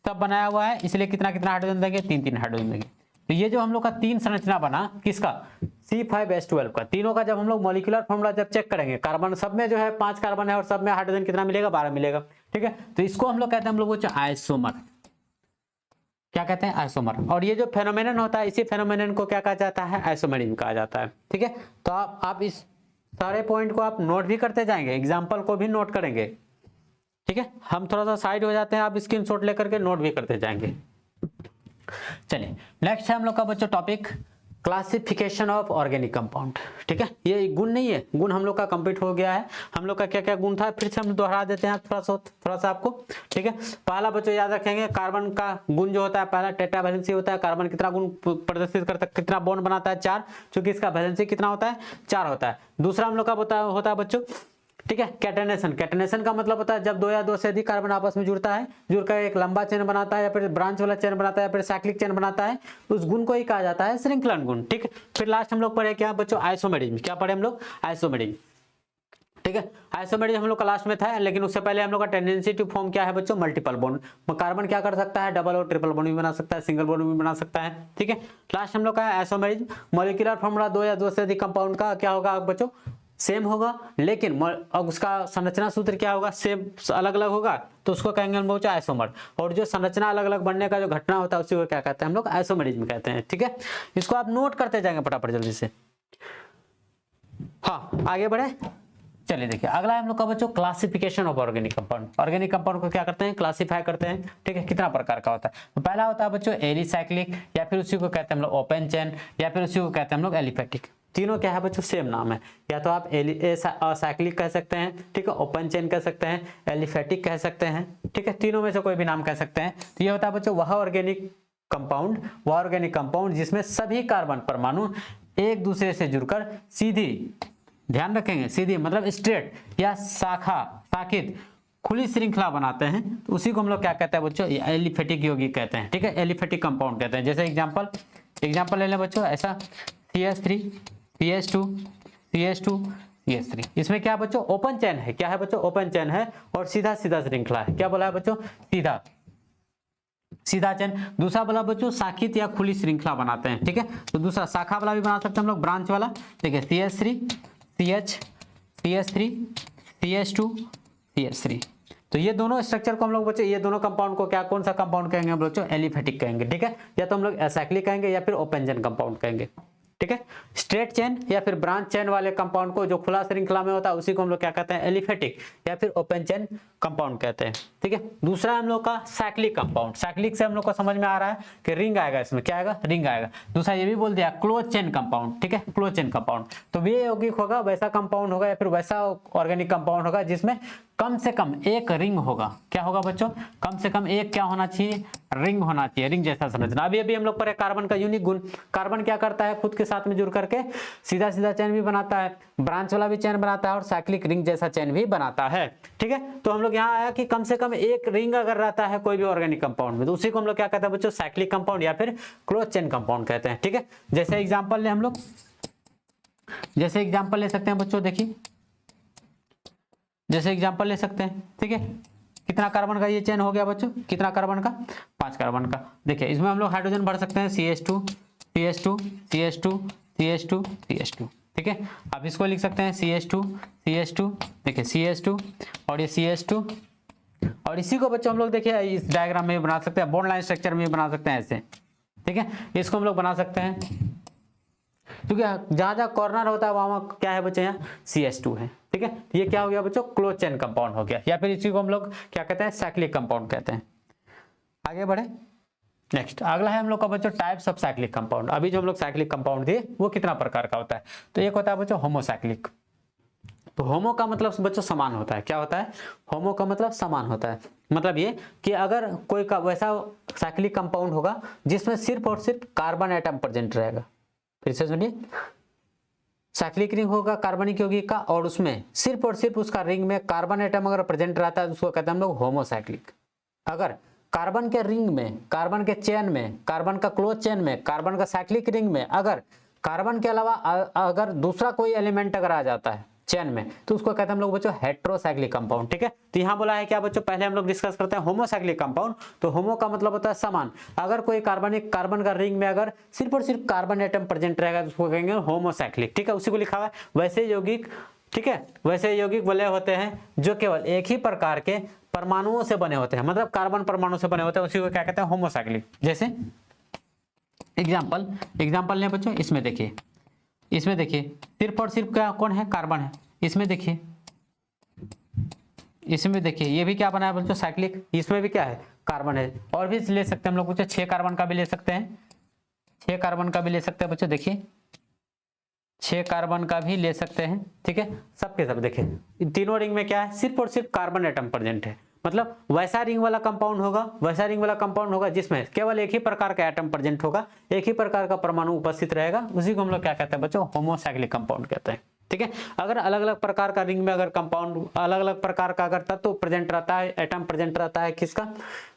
सब बनाया हुआ है, इसलिए कितना कितना हाइड्रोजन देंगे, 3 हाइड्रोजन देंगे। तो ये जो हम लोग का 3 संरचना बना, किसका, C5H12 का, तीनों का जब हम लोग मॉलिक्यूलर फॉर्मूला जब चेक करेंगे, कार्बन सब में जो है 5 कार्बन है, और सब में हाइड्रोजन कितना मिलेगा, 12 मिलेगा। ठीक है, तो इसको हम लोग कहते हैं, हम लोग आइसोमर। क्या कहते हैं, आइसोमर। और ये जो फेनोमेनन होता है, इसी फेनोमेनन को क्या कहा जाता है, आइसोमेरिज्म कहा जाता है। ठीक है, तो आप इस सारे पॉइंट को आप नोट भी करते जाएंगे, एग्जाम्पल को भी नोट करेंगे। ठीक है, हम थोड़ा सा साइड हो जाते हैं, आप स्क्रीनशॉट लेकर के नोट भी करते जाएंगे। चलिए नेक्स्ट है हम लोग का बच्चों topic, classification of organic compound. ठीक है, ये गुण नहीं है, गुण हम लोग का कंप्लीट हो गया है। हम लोग का क्या क्या गुण था, फिर से हम दोहरा देते हैं थोड़ा सा आपको। ठीक है, पहला बच्चों याद रखेंगे, कार्बन का गुण जो होता है, पहला टेट्रा वैलेंसी होता है। कार्बन कितना गुण प्रदर्शित करता है, कितना बॉन्ड बनाता है, 4, क्योंकि इसका वैलेंसी कितना होता है, 4 होता है। दूसरा हम लोग का होता है बच्चों, ठीक है, कैटेनेशन। कैटेनेशन का मतलब होता है जब 2 या 2 से अधिक कार्बन आपस में जुड़ता है, जुड़कर एक लंबा चेन बनाता है, या फिर ब्रांच वाला चेन बनाता है, या फिर साइक्लिक चेन बनाता है, उस गुण को ही कहा जाता है श्रृंखलन गुण। ठीक है, फिर लास्ट हम लोग पढ़े क्या बच्चों, आइसोमेरिज्म। क्या पढ़े हम लोग, आइसोमेरिज्म। ठीक है, आइसोमेरिज्म हम लोग का लास्ट में था, लेकिन उससे पहले हम लोग का टेंडेंसी टू फॉर्म क्या है बच्चों, मल्टीपल बॉन्ड। कार्बन क्या कर सकता है, डबल और ट्रिपल बॉन्ड भी बना सकता है, सिंगल बॉन्ड भी बना सकता है। ठीक है, लास्ट हम लोग का आइसोमेरिज्म। मॉलिक्यूलर फॉर्मूला 2 या 2 से अधिक कंपाउंड का क्या होगा बच्चों, सेम होगा, लेकिन उसका संरचना सूत्र क्या होगा, सेम अलग अलग होगा, तो उसको कहेंगे हम लोग आइसोमर। और जो संरचना अलग अलग बनने का जो घटना होता है, उसी को क्या कहते हैं हम लोग, आइसोमेरिज्म कहते हैं। ठीक है, इसको आप नोट करते जाएंगे फटाफट जल्दी से। हाँ, आगे बढ़े, चलिए देखिए अगला हम लोग का बच्चों classification of organic compound. Organic compound को क्या करते हैं, क्लासिफाई करते हैं। ठीक है, कितना प्रकार का होता है, तो पहला होता है बच्चों एलिसाइक्लिक, या फिर उसी को कहते हैं हम लोग ओपन चेन, या फिर उसी को कहते हैं हम लोग एलिफेटिक। तीनों क्या है बच्चों, सेम नाम है, या तो आप साइक्लिक कह सकते हैं, ठीक है, ओपन चेन कह सकते हैं, एलिफेटिक कह सकते हैं। ठीक है, तीनों में से कोई भी नाम कह सकते हैं। तो ये होता है बच्चों वह ऑर्गेनिक कंपाउंड जिसमें सभी कार्बन परमाणु एक दूसरे से जुड़कर सीधी, ध्यान रखेंगे, सीधी मतलब स्ट्रेट या शाखित खुली श्रृंखला बनाते हैं, तो उसी को हम लोग क्या कहते हैं बच्चों, एलिफेटिक यौगिक कहते हैं। ठीक है, एलिफेटिक कंपाउंड कहते हैं। जैसे एग्जांपल ले लें बच्चों, ऐसा CH3 CH2 CH2 CH3। इसमें क्या बच्चों, ओपन चेन है। क्या है बच्चों, ओपन चेन है, और सीधा श्रृंखला है। क्या बोला है बच्चों, सीधा चेन। दूसरा बोला बच्चों शाखित या खुली श्रृंखला बनाते हैं। ठीक है, तो दूसरा शाखा वाला भी बना सकते हैं हम लोग, ब्रांच वाला। देखिए CH3 CH CH3 CH2 CH3। तो ये दोनों स्ट्रक्चर को हम लोग बच्चों, ये दोनों कंपाउंड को क्या, कौन सा कंपाउंड कहेंगे हम लोग बच्चों, एलिफेटिक कहेंगे, ठीक है। या तो हम लोग एसाइक्लिक कहेंगे या फिर ओपन चेन कंपाउंड कहेंगे, ठीक है। स्ट्रेट चेन या फिर ब्रांच चेन वाले कंपाउंड को, जो खुला श्रृंखला में होता है, उसी को हम लोग क्या कहते हैं, एलिफेटिक या फिर ओपन चेन कंपाउंड कहते हैं, ठीक है। दूसरा हम लोग का साइक्लिक कंपाउंड। साइक्लिक से हम लोग को समझ में आ रहा है कि रिंग आएगा, इसमें क्या आएगा, रिंग आएगा। दूसरा ये भी बोल दिया क्लोज चेन कंपाउंड, ठीक है, क्लोज चेन कंपाउंड। तो वे यौगिक होगा, वैसा कंपाउंड होगा या फिर वैसा ऑर्गेनिक कंपाउंड होगा जिसमें कम से कम एक रिंग होगा। क्या होगा बच्चों, कम से कम एक क्या होना चाहिए, रिंग होना चाहिए, रिंग जैसा समझना। अभी अभी हम लोग पर कार्बन का यूनिक गुण, कार्बन क्या करता है, खुद के साथ में जुड़ करके सीधा सीधा चेन भी बनाता है, ब्रांच वाला भी चेन बनाता है और साइक्लिक रिंग जैसा चेन भी बनाता है, ठीक है। तो हम लोग यहाँ आया कि कम से कम एक रिंग अगर रहता है कोई भी ऑर्गेनिक कंपाउंड में, तो उसी को हम लोग क्या कहते हैं बच्चों, साइक्लिक कंपाउंड या फिर क्लोज चेन कंपाउंड कहते हैं, ठीक है। जैसे एग्जाम्पल ले हम लोग, जैसे एग्जाम्पल ले सकते हैं बच्चों, देखिए जैसे एग्जाम्पल ले सकते हैं, ठीक है। कितना कार्बन का ये चेन हो गया बच्चों, कितना कार्बन का, 5 कार्बन का। देखिए इसमें हम लोग हाइड्रोजन भर सकते हैं, CH2 CH2 CH2 CH2 CH2, ठीक है। अब इसको लिख सकते हैं CH2 CH2, देखिए CH2 और ये CH2, और इसी को बच्चों हम लोग देखिए इस डायग्राम में भी बना सकते हैं, बॉन्ड लाइन स्ट्रक्चर में भी बना सकते हैं ऐसे, ठीक है। इसको हम लोग बना सकते हैं क्योंकि जहां जहां कॉर्नर होता है वहां क्या है बच्चों, यहाँ CH2 है, ठीक है। ये क्या हो गया बच्चों, क्लोज चेन कंपाउंड हो गया, या फिर इसी को हम लोग क्या कहते हैं, साइक्लिक कंपाउंड कहते हैं। आगे बढ़े, नेक्स्ट अगला है हम लोग का बच्चों टाइप्स ऑफ साइक्लिक कंपाउंड। अभी जो हम लोग साइक्लिक कंपाउंड दिए वो कितना प्रकार का होता है, तो एक होता है बच्चों होमोसाइक्लिक। तो होमो का मतलब बच्चों समान होता है, क्या होता है, होमो का मतलब समान होता है। मतलब ये कि अगर कोई का वैसा साइक्लिक कंपाउंड होगा जिसमें सिर्फ और सिर्फ कार्बन एटम प्रेजेंट रहेगा, फिर से सुनिए, साइक्लिक रिंग होगा कार्बनिक यौगिक का और उसमें सिर्फ और सिर्फ उसका रिंग में कार्बन एटम अगर प्रेजेंट रहता है तो उसको कहते हैं हम लोग होमोसाइक्लिक। अगर कार्बन के रिंग में, कार्बन के चेन में, कार्बन का क्लोज चेन में, कार्बन का साइक्लिक रिंग में अगर कार्बन के अलावा अगर दूसरा कोई एलिमेंट अगर आ जाता है चेन में, तो उसको कहते हैं हम लोग बच्चों हेट्रोसाइक्लिक कंपाउंड, ठीक है। तो यहाँ बोला है क्या बच्चों, पहले हम लोग डिस्कस करते हैं होमोसाइक्लिक कंपाउंड। तो होमो का मतलब होता है समान। अगर कोई कार्बन का रिंग में अगर सिर्फ और सिर्फ कार्बन एटम प्रेजेंट रहेगा तो उसको कहेंगे होमोसाइक्लिक, ठीक है। उसी को लिखा हुआ है। वैसे यौगिक, ठीक है, वैसे यौगिक बोले होते हैं जो केवल एक ही प्रकार के परमाणुओं से बने होते हैं, मतलब कार्बन परमाणु से बने होते हैं, उसी को क्या कहते हैं, होमोसाइक्लिक। जैसे एग्जाम्पल लें बच्चों, इसमें देखिए, इसमें देखिए सिर्फ और सिर्फ क्या कौन है, कार्बन है। इसमें देखिए, इसमें देखिए ये भी क्या बना है बच्चों, साइक्लिक। इसमें भी क्या है, कार्बन है। और भी ले सकते हैं हम लोग बच्चों, 6 कार्बन का भी ले सकते हैं, 6 कार्बन का भी ले सकते हैं बच्चों। देखिए 6 कार्बन का भी ले सकते हैं, ठीक है। सबके सब देखिए तीनों रिंग में क्या है, सिर्फ और सिर्फ कार्बन एटम प्रेजेंट है। मतलब वैसा रिंग वाला कंपाउंड होगा, वैसा रिंग वाला कंपाउंड होगा जिसमें केवल एक ही प्रकार का एटम प्रेजेंट होगा, एक ही प्रकार का परमाणु उपस्थित रहेगा, उसी को हम लोग क्या कहते हैं बच्चों, होमोसाइक्लिक कंपाउंड कहते हैं, ठीक है। अगर अलग अलग प्रकार का रिंग में अगर कंपाउंड, अलग अलग प्रकार का अगर तत्व प्रेजेंट रहता है, एटम प्रेजेंट रहता है किसका,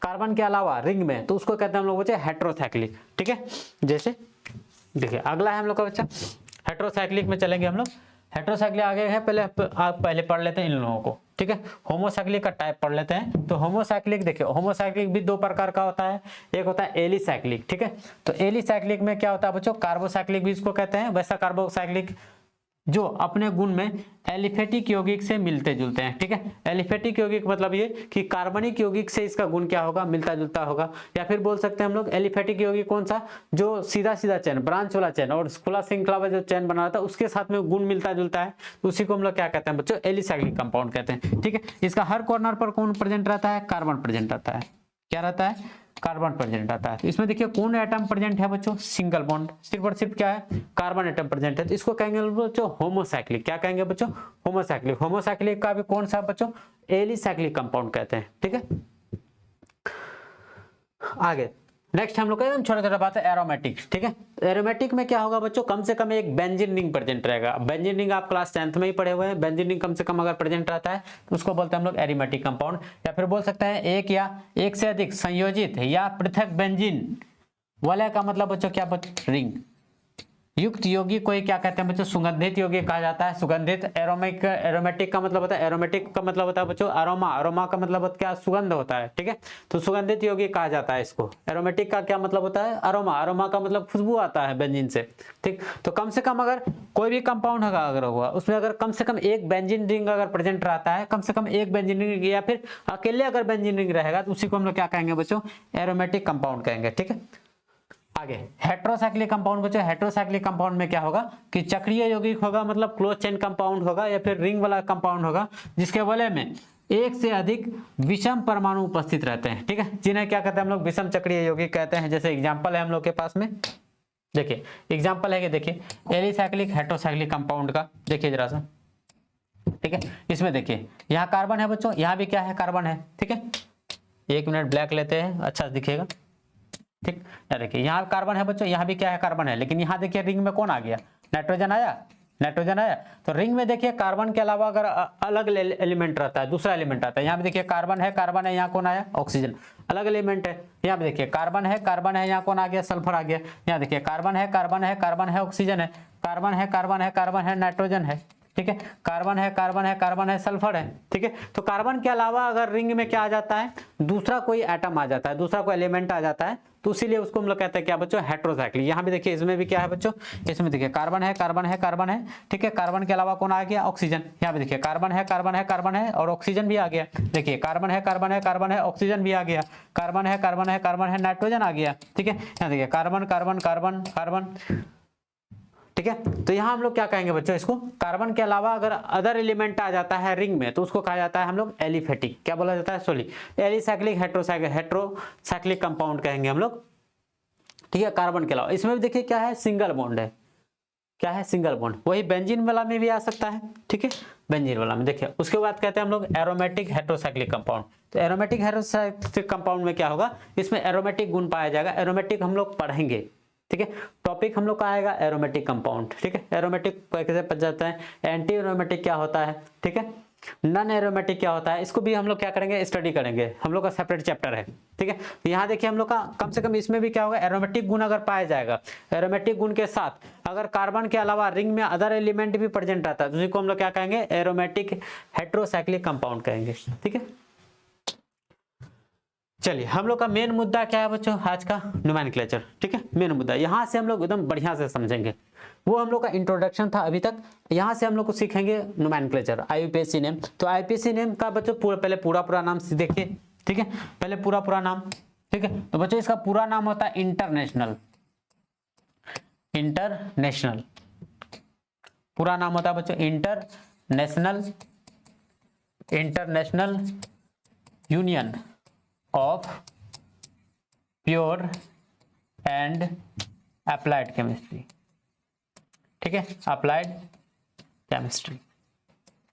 कार्बन के अलावा रिंग में, तो उसको कहते हैं हम लोग बच्चे हेट्रोसाइक्लिक, ठीक है। जैसे देखिए अगला है हम लोग का बच्चा हेट्रोसाइक्लिक में चलेंगे हम लोग। हेट्रोसाइक्लिक आगे है, पहले पढ़ लेते हैं इन लोगों को, ठीक है। होमोसाइक्लिक का टाइप पढ़ लेते हैं। तो होमोसाइक्लिक देखिए, होमोसाइक्लिक भी 2 प्रकार का होता है। एक होता है एलिसाइक्लिक, ठीक है। तो एलिसाइक्लिक में क्या होता है बच्चों, कार्बोसाइक्लिक भी इसको कहते हैं। वैसा कार्बोसाइक्लिक जो अपने गुण में एलिफेटिक यौगिक से मिलते जुलते हैं, ठीक है। एलिफेटिक यौगिक मतलब ये कि कार्बनिक यौगिक से इसका गुण क्या होगा, मिलता जुलता होगा। या फिर बोल सकते हैं हम लोग एलिफेटिक यौगिक कौन सा, जो सीधा सीधा चेन, ब्रांच वाला चेन और खुला श्रृंखला वाला जो चेन बना रहता है उसके साथ में गुण मिलता जुलता है, तो उसी को हम लोग क्या कहते हैं बच्चों, एलिसाइक्लिक कंपाउंड कहते हैं, ठीक है। इसका हर कॉर्नर पर कौन प्रेजेंट रहता है, कार्बन प्रेजेंट रहता है। क्या रहता है, कार्बन प्रेजेंट आता है। तो इसमें देखिए कौन एटम प्रेजेंट है बच्चों, सिंगल बॉन्ड, सिर्फ और सिर्फ क्या है, कार्बन एटम प्रेजेंट है। तो इसको कहेंगे बच्चों होमोसाइक्लिक। क्या कहेंगे बच्चों, होमोसाइक्लिक। होमोसाइक्लिक का भी कौन सा बच्चों, एलिसाइक्लिक कंपाउंड कहते हैं, ठीक है। आगे नेक्स्ट हम लोग का एकदम छोटा छोटा बात है एरोमेटिक, ठीक है। एरोमेटिक में क्या होगा बच्चों, कम से कम एक बेंजीन रिंग प्रेजेंट रहेगा। बेंजीन रिंग आप क्लास 10th में ही पढ़े हुए हैं। बेंजीन रिंग कम से कम अगर प्रेजेंट रहता है तो उसको बोलते हैं हम लोग एरोमेटिक कंपाउंड। या फिर बोल सकते हैं एक या एक से अधिक संयोजित या पृथक बेंजीन वाले का मतलब बच्चों क्या, रिंग, युक्त यौगिक को ही क्या कहते हैं बच्चों, सुगंधित यौगिक कहा जाता है। सुगंधित एरोमेटिक का मतलब होता है, एरोमेटिक का मतलब होता है बच्चों अरोमा, अरोमा का मतलब क्या, सुगंध होता है, ठीक है। तो सुगंधित यौगिक कहा जाता है इसको। एरोमेटिक का क्या मतलब होता है, अरोमा, अरोमा का मतलब खुशबू आता है बेंजीन से, ठीक। तो कम से कम अगर कोई भी कंपाउंड अगर होगा उसमें अगर कम से कम एक बेंजीन रिंग अगर प्रेजेंट रहता है, कम से कम एक बेंजीन रिंग या फिर अकेले अगर बेंजीन रिंग रहेगा तो उसी को हम लोग क्या कहेंगे बच्चों, एरोमेटिक कंपाउंड कहेंगे, ठीक है। आगे हेट्रोसाइक्लिक कंपाउंड बच्चों, हेट्रोसाइक्लिक कंपाउंड में क्या होगा कि चक्रीय यौगिक होगा, मतलब क्लोज चेन कंपाउंड होगा या फिर रिंग वाला कंपाउंड होगा जिसके वलय में एक से अधिक विषम परमाणु उपस्थित रहते हैं, ठीक है, जिन्हें क्या कहते हैं हम लोग, विषम चक्रीय यौगिक कहते हैं। जैसे एग्जांपल है हम लोग के पास में, देखिए एग्जांपल है कि देखिए एलिसाइक्लिक हेट्रोसाइक्लिक कंपाउंड का देखिए जरा सा, ठीक है। इसमें देखिए यहाँ कार्बन है बच्चों, यहाँ भी क्या है, कार्बन है, ठीक है। एक मिनट ब्लैक लेते हैं, अच्छा दिखेगा, ठीक। या देखिए यहाँ कार्बन है बच्चों, यहाँ भी क्या है, कार्बन है, लेकिन यहाँ देखिए रिंग में कौन आ गया, नाइट्रोजन आया, नाइट्रोजन आया। तो रिंग में देखिए कार्बन के अलावा अगर अलग एलिमेंट रहता है, दूसरा एलिमेंट आता है, यहाँ पे देखिए कार्बन है, कार्बन है, यहाँ कौन आया, ऑक्सीजन, अलग एलिमेंट है। यहाँ पे देखिए कार्बन है, कार्बन है, यहाँ कौन आ गया, सल्फर आ गया। यहाँ देखिए कार्बन है, कार्बन है, कार्बन है, ऑक्सीजन है, कार्बन है, कार्बन है, कार्बन है, नाइट्रोजन है, ठीक है, कार्बन है, कार्बन है, कार्बन है, सल्फर है, ठीक है। तो कार्बन के अलावा अगर रिंग में क्या आ जाता है, दूसरा कोई एटम आ जाता है, दूसरा कोई एलिमेंट आ जाता है, तो इसीलिए उसको हम लोग कहते हैं क्या बच्चों, हेट्रोसाइक्लिक। यहाँ भी देखिए इसमें भी क्या है बच्चों, इसमें देखिए कार्बन है, कार्बन है, कार्बन है, ठीक है, कार्बन के अलावा कौन आ गया, ऑक्सीजन। यहाँ पे देखिए कार्बन है, कार्बन है, कार्बन है और ऑक्सीजन भी आ गया। देखिए कार्बन है, कार्बन है, कार्बन है, ऑक्सीजन भी आ गया, कार्बन है, कार्बन है, कार्बन है, नाइट्रोजन आ गया, ठीक है। यहाँ देखिए कार्बन, कार्बन, कार्बन, कार्बन, ठीक है। तो यहाँ हम लोग क्या कहेंगे बच्चों, इसको कार्बन के अलावा अगर अदर एलिमेंट आ जाता है रिंग में तो उसको कहा जाता है हम लोग एलिफेटिक, क्या बोला जाता है, सॉरी एलिसाइक्लिक हेट्रोसाइक्लिक कंपाउंड कहेंगे हम लोग, ठीक है। कार्बन के अलावा इसमें भी देखिए क्या है, सिंगल बॉन्ड है, क्या है, सिंगल बॉन्ड। वही बेंजीन वाला में भी आ सकता है, ठीक है, बेंजीन वाला में देखिए। उसके बाद कहते हैं हम लोग एरोमेटिक हेट्रोसाइक्लिक कंपाउंड। तो एरोमेटिक हेट्रोसाइक्लिक कंपाउंड में क्या होगा, इसमें एरोमेटिक गुण पाया जाएगा। एरोमेटिक हम लोग पढ़ेंगे, ठीक है, टॉपिक हम लोग का आएगा एरोमेटिक कंपाउंड, ठीक है। एरोमेटिक कैसे पढ़ जाता है, एंटी एरोमेटिक क्या होता है, ठीक है, नॉन एरोमेटिक क्या होता है, इसको भी हम लोग क्या करेंगे, स्टडी करेंगे, हम लोग का सेपरेट चैप्टर है, ठीक है। तो यहाँ देखिए हम लोग का कम से कम इसमें भी क्या होगा, एरोमेटिक गुण अगर पाया जाएगा, एरोमेटिक गुण के साथ अगर कार्बन के अलावा रिंग में अदर एलिमेंट भी प्रेजेंट रहता है तो उसी को हम लोग क्या कहेंगे, एरोमेटिक हेट्रोसाइक्लिक कंपाउंड कहेंगे, ठीक है। चलिए हम लोग का मेन मुद्दा क्या है बच्चों, आज का नोमेनक्लेचर, ठीक है। मेन मुद्दा यहाँ से हम लोग एकदम बढ़िया से समझेंगे, वो हम लोग का इंट्रोडक्शन था अभी तक। यहाँ से हम लोग को सीखेंगे नोमेनक्लेचर, आईयूपीएसी नेम। तो आईयूपीएसी नेम का बच्चों पहले पूरा नाम देखिए, ठीक है, पहले पूरा नाम, ठीक है। तो बच्चों इसका पूरा नाम होता है इंटरनेशनल, इंटरनेशनल पूरा नाम होता है बच्चों international union of pure and applied chemistry, ठीक है, अप्लाइड केमिस्ट्री,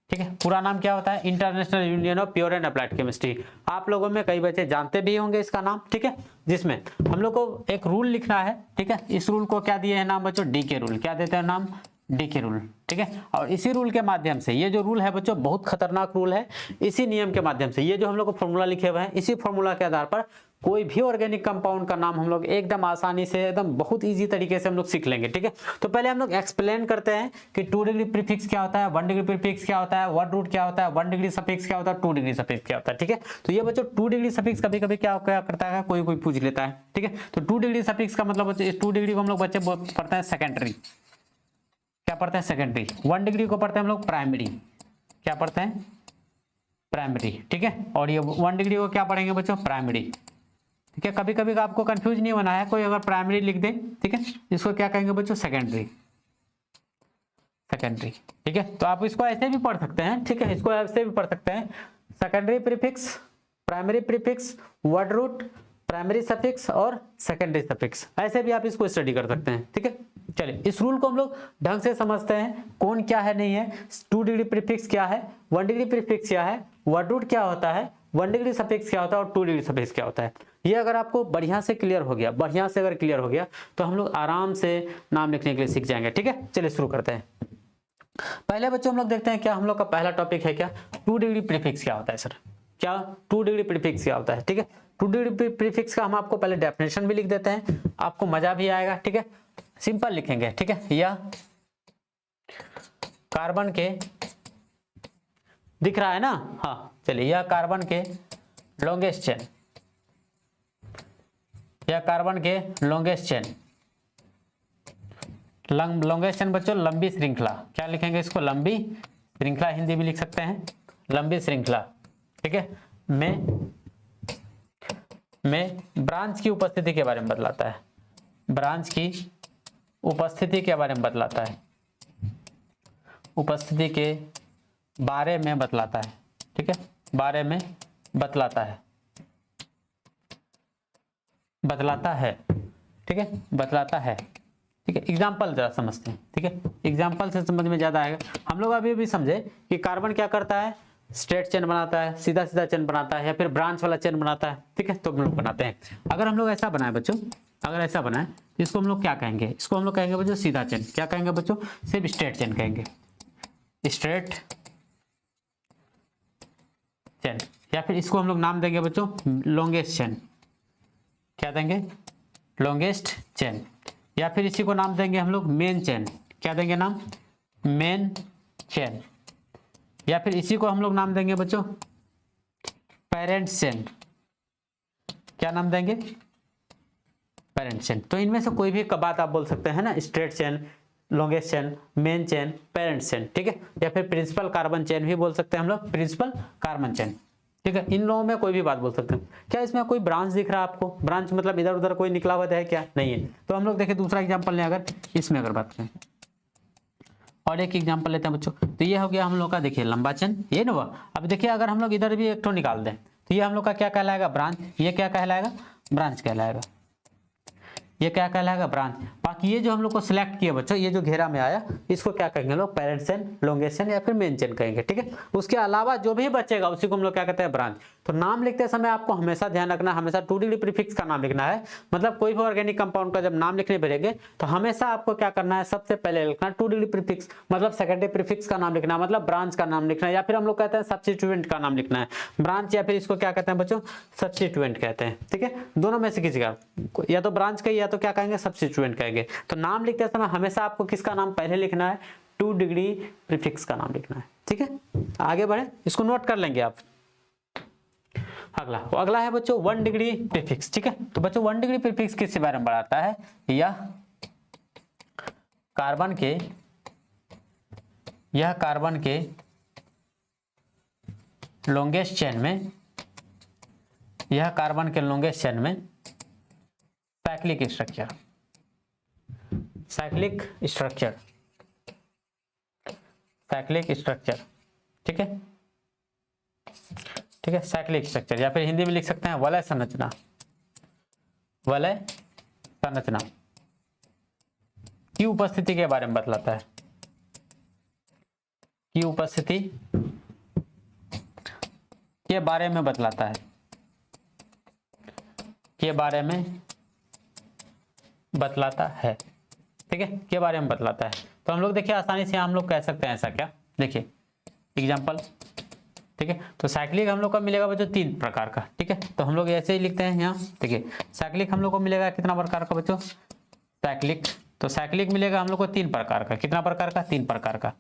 ठीक है। पूरा नाम क्या होता है, international union of pure and applied chemistry. आप लोगों में कई बच्चे जानते भी होंगे इसका नाम, ठीक है, जिसमें हम लोग को एक रूल लिखना है, ठीक है। इस रूल को क्या दिए है नाम बच्चों, डी के रूल, क्या देते हैं नाम, डी के रूल, ठीक है। और इसी रूल के माध्यम से, ये जो रूल है बच्चों बहुत खतरनाक रूल है, इसी नियम के माध्यम से ये जो हम लोग को फॉर्मूला लिखे हुए हैं, इसी फॉर्मूला के आधार पर कोई भी ऑर्गेनिक कंपाउंड का नाम हम लोग एकदम आसानी से, एकदम बहुत इजी तरीके से हम लोग सीख लेंगे, ठीक है। तो पहले हम लोग एक्सप्लेन करते हैं कि 2 डिग्री प्रीफिक्स क्या होता है, 1 डिग्री प्रीफिक्स क्या होता है, 1 रूट क्या होता है, 1 डिग्री सफिक्स क्या होता है, 2 डिग्री सफिक्स क्या होता है, ठीक है। तो ये बच्चों 2 डिग्री सफिक्स कभी कभी क्या करता है, कोई पूछ लेता है, ठीक है। तो 2 डिग्री सफिक्स का मतलब बच्चे, इस 2 डिग्री को हम लोग बच्चे पढ़ते हैं सेकेंडरी, क्या पढ़ते हैं, सेकेंडरी। 1 डिग्री को पढ़ते हैं हम लोग प्राइमरी, क्या पढ़ते हैं, प्राइमरी, ठीक है। और ये 1 डिग्री को क्या पढ़ेंगे बच्चों, प्राइमरी, ठीक है। कभी कभी आपको कंफ्यूज नहीं होना है, कोई अगर प्राइमरी लिख दे, ठीक है, इसको क्या कहेंगे बच्चों, सेकेंडरी, सेकेंडरी, ठीक है। तो आप इसको ऐसे भी पढ़ सकते हैं, ठीक है, इसको ऐसे भी पढ़ सकते हैं, secondary prefix, primary prefix, word root, primary suffix और सेकेंडरी सफिक्स, ऐसे भी आप इसको स्टडी कर सकते हैं, ठीक है। चलिए इस रूल को हम लोग ढंग से समझते हैं, कौन क्या है नहीं है, 2 डिग्री प्रीफिक्स क्या है, 1 डिग्री प्रीफिक्स क्या है, वर्ड रूट क्या होता है, 1 डिग्री सफिक्स क्या होता है और 2 डिग्री सफिक्स क्या होता है। ये अगर आपको बढ़िया से क्लियर हो गया, बढ़िया से अगर क्लियर हो गया तो हम लोग आराम से नाम लिखने के लिए सीख जाएंगे, ठीक है। चलिए शुरू करते हैं। पहले बच्चों हम लोग देखते हैं क्या हम लोग का पहला टॉपिक है, क्या 2 डिग्री प्रीफिक्स क्या होता है सर, क्या 2 डिग्री प्रीफिक्स क्या होता है, ठीक है। 2 डिग्री प्रीफिक्स का हम आपको पहले डेफिनेशन भी लिख देते हैं, आपको मजा भी आएगा, ठीक है। सिंपल लिखेंगे, ठीक है। यह कार्बन के, दिख रहा है ना, हाँ चलिए, यह कार्बन के लॉन्गेस्ट चेन, यह कार्बन के लॉन्गेस्ट चेन, लॉन्गेस्ट चेन बच्चों लंबी श्रृंखला, क्या लिखेंगे इसको, लंबी श्रृंखला, हिंदी में लिख सकते हैं लंबी श्रृंखला, ठीक है, में ब्रांच की उपस्थिति के बारे में बतलाता है, ब्रांच की उपस्थिति के बारे में बतलाता है, उपस्थिति के बारे में बतलाता है, ठीक है, बारे में बतलाता है, बतलाता है, ठीक है, बतलाता है, ठीक है। एग्जाम्पल जरा समझते हैं, ठीक है, एग्जाम्पल से समझ में ज्यादा आएगा। हम लोग अभी भी समझे कि कार्बन क्या करता है, स्ट्रेट चेन बनाता है, सीधा सीधा चेन बनाता है, या फिर ब्रांच वाला चेन बनाता है, ठीक है, तो हम लोग बनाते हैं। अगर हम लोग ऐसा बनाए बच्चों, अगर ऐसा बनाए तो इसको हम लोग क्या कहेंगे, इसको हम लोग कहेंगे बच्चों सीधा चेन, क्या कहेंगे बच्चों, सिर्फ स्ट्रेट चेन कहेंगे, स्ट्रेट चेन, या फिर इसको हम लोग नाम देंगे बच्चों लॉन्गेस्ट चेन, क्या देंगे, लॉन्गेस्ट चेन, या फिर इसी को नाम देंगे हम लोग मेन चेन, क्या देंगे नाम, मेन चेन, या फिर इसी को हम लोग नाम देंगे बच्चों पेरेंट चेन, क्या नाम देंगे, पेरेंट चेन। तो इनमें से कोई भी बात आप बोल सकते हैं ना, straight chain, longest chain, main chain, parent chain, ठीक है, या फिर प्रिंसिपल कार्बन चेन भी बोल सकते हैं हम लोग, प्रिंसिपल कार्बन चेन, ठीक है, इन लोगों में कोई भी बात बोल सकते हैं। क्या इसमें कोई ब्रांच दिख रहा है आपको, ब्रांच मतलब इधर उधर कोई निकला हुआ है क्या, नहीं है। तो हम लोग देखिए दूसरा एग्जांपल लें, अगर इसमें अगर बात करें, और एक एग्जांपल लेते हैं बच्चों, तो ये हो गया हम लोग का, देखिए लंबा चेन, ये ना हुआ। अब देखिए अगर हम लोग इधर भी एक ठो निकाल दें तो ये हम लोग का क्या कहलाएगा, ब्रांच, ये क्या कहलाएगा, ब्रांच कहलाएगा, ये क्या कहलाएगा, ब्रांच। बाकी ये जो हम लोग को सिलेक्ट किया बच्चों, ये जो घेरा में आया, इसको क्या कहेंगे लोग, पेरेंट चेन, लॉन्गेस्ट चेन, या फिर मेन चेन कहेंगे, ठीक है। उसके अलावा जो भी बचेगा उसी को हम लोग क्या कहते हैं, ब्रांच। तो नाम लिखते समय आपको हमेशा ध्यान रखना, हमेशा 2 डिग्री प्रीफिक्स का नाम लिखना है। मतलब कोई भी ऑर्गेनिक कंपाउंड का जब नाम लिखने बैठेंगे तो हमेशा आपको क्या करना है, सबसे पहले लिखना 2 डिग्री प्रीफिक्स, मतलब सेकेंडरी प्रीफिक्स का नाम लिखना है, मतलब ब्रांच का नाम लिखना है, या फिर हम लोग कहते हैं सब्स्टिट्यूएंट का नाम लिखना है, ब्रांच, या फिर इसको क्या कहते हैं बच्चों, सब्स्टिट्यूएंट कहते हैं, ठीक है। दोनों में से किसी का, या तो ब्रांच का या तो क्या कहेंगे, सब्स्टिट्यूएंट कहेंगे। तो नाम लिखते समय हमेशा आपको किसका नाम पहले लिखना है, 2 डिग्री प्रीफिक्स का नाम लिखना है, ठीक है। आगे बढ़े, इसको नोट कर लेंगे आप। अगला है बच्चों 1 डिग्री प्रीफिक्स, ठीक है। तो बच्चों 1 डिग्री प्रीफिक्स किसके बारे में बताता है, यह कार्बन के लॉन्गेस्ट चेन में, यह कार्बन के लॉन्गेस्ट चेन में cyclic structure, cyclic structure, cyclic structure, ठीक है, ठीक है, साइक्लिक स्ट्रक्चर, या फिर हिंदी में लिख सकते हैं वलय संरचना, वलय संरचना की उपस्थिति के बारे में बतलाता है, की उपस्थिति के बारे में बतलाता है, के बारे में बतलाता है, ठीक है, के बारे में बतलाता है। तो हम लोग देखिए आसानी से हम लोग कह सकते हैं ऐसा, क्या, देखिए एग्जांपल, ठीक है। तो साइक्लिक हम लोग का मिलेगा बच्चों 3 प्रकार का, ठीक है। तो हम लोग ऐसे ही लिखते हैं यहाँ, देखिए साइक्लिक हम लोग को मिलेगा कितना प्रकार का बच्चों, साइक्लिक। तो साइक्लिक मिलेगा हम लोग को 3 प्रकार का, कितना प्रकार का, 3 प्रकार का।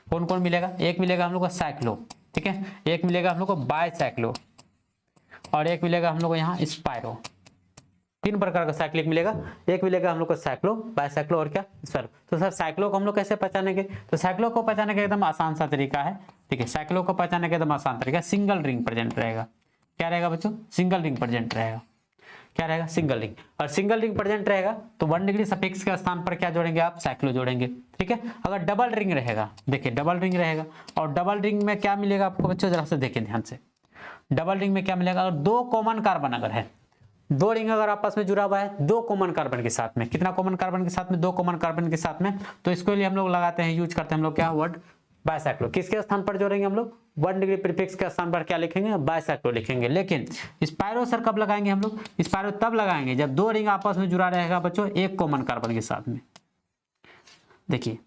कौन कौन मिलेगा, एक मिलेगा हम लोग को साइक्लो, ठीक है, एक मिलेगा हम लोग को बायसाइक्लो, और एक मिलेगा हम लोग को यहाँ स्पाइरो। 3 प्रकार का साइक्लिक मिलेगा, एक मिलेगा हम लोग को साइक्लो, बायसाइक्लो और क्या, स्पाइरो। तो सर साइक्लो को हम लोग कैसे पहचानेंगे, तो साइक्लो को पहचानने का एकदम आसान सा तरीका है, ठीक है। साइक्लो को पहचानने का एकदम आसान तरीका, सिंगल रिंग प्रेजेंट रहेगा। क्या रहेगा बच्चों, सिंगल रिंग प्रेजेंट रहेगा, क्या रहेगा, सिंगल रिंग। और सिंगल रिंग प्रेजेंट रहेगा तो 1 डिग्री सफिक्स के स्थान पर क्या जोड़ेंगे आप, साइक्लो जोड़ेंगे, ठीक है। अगर डबल रिंग रहेगा, देखिए डबल रिंग रहेगा, और डबल रिंग में क्या मिलेगा आपको बच्चों, जरा से देखिए ध्यान से, डबल रिंग में क्या मिलेगा, अगर 2 कॉमन कार्बन अगर है, 2 रिंग अगर आपस में जुड़ा हुआ है 2 कॉमन कार्बन के साथ में, कितना कॉमन कार्बन के साथ में, 2 कॉमन कार्बन के साथ में, तो इसके लिए हम लोग लगाते हैं, यूज करते हैं हम लोग क्या, वर्ड बायसाइक्लो। किसके स्थान पर जोड़ेंगे हम लोग, 1 डिग्री प्रीफिक्स के स्थान पर क्या लिखेंगे, बायसाइक्लो लिखेंगे। लेकिन स्पाइरो सर कब लगाएंगे हम लोग, स्पाइरो तब लगाएंगे जब 2 रिंग आपस में जुड़ा रहेगा बच्चों 1 कॉमन कार्बन के साथ में। देखिए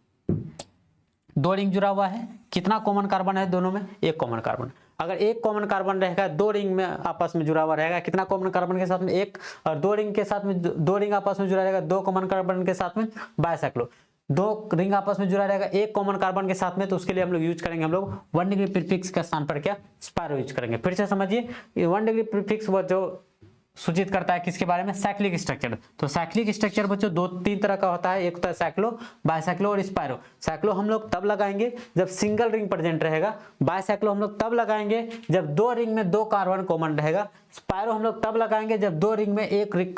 2 रिंग जुड़ा हुआ है, कितना कॉमन कार्बन है दोनों में, 1 कॉमन कार्बन। अगर एक कॉमन कार्बन रहेगा, दो रिंग में आपस में जुड़ा हुआ रहेगा, कितना कॉमन कार्बन के साथ में एक, और दो रिंग के साथ में दो रिंग आपस में जुड़ा रहेगा दो कॉमन कार्बन के साथ में बाइसाइक्लो, दो रिंग आपस में जुड़ा रहेगा एक कॉमन कार्बन के साथ में, तो उसके लिए हम लोग यूज करेंगे हम लोग 1 डिग्री प्रीफिक्स के स्थान पर क्या स्पायरो यूज करेंगे। फिर से समझिए, 1 डिग्री प्रीफिक्स वो जो सूचित करता है किसके बारे में, साइक्लिक स्ट्रक्चर। तो साइक्लिक स्ट्रक्चर बच्चों दो तीन तरह का होता है, एक होता है साइक्लो, बाइसाइक्लो और स्पायरो। साइक्लो हम लोग तब लगाएंगे जब सिंगल रिंग प्रेजेंट रहेगा, बाइसाइक्लो हम लोग तब लगाएंगे जब दो रिंग में दो कार्बन कॉमन रहेगा, स्पायरो हम लोग तब लगाएंगे जब दो रिंग में एक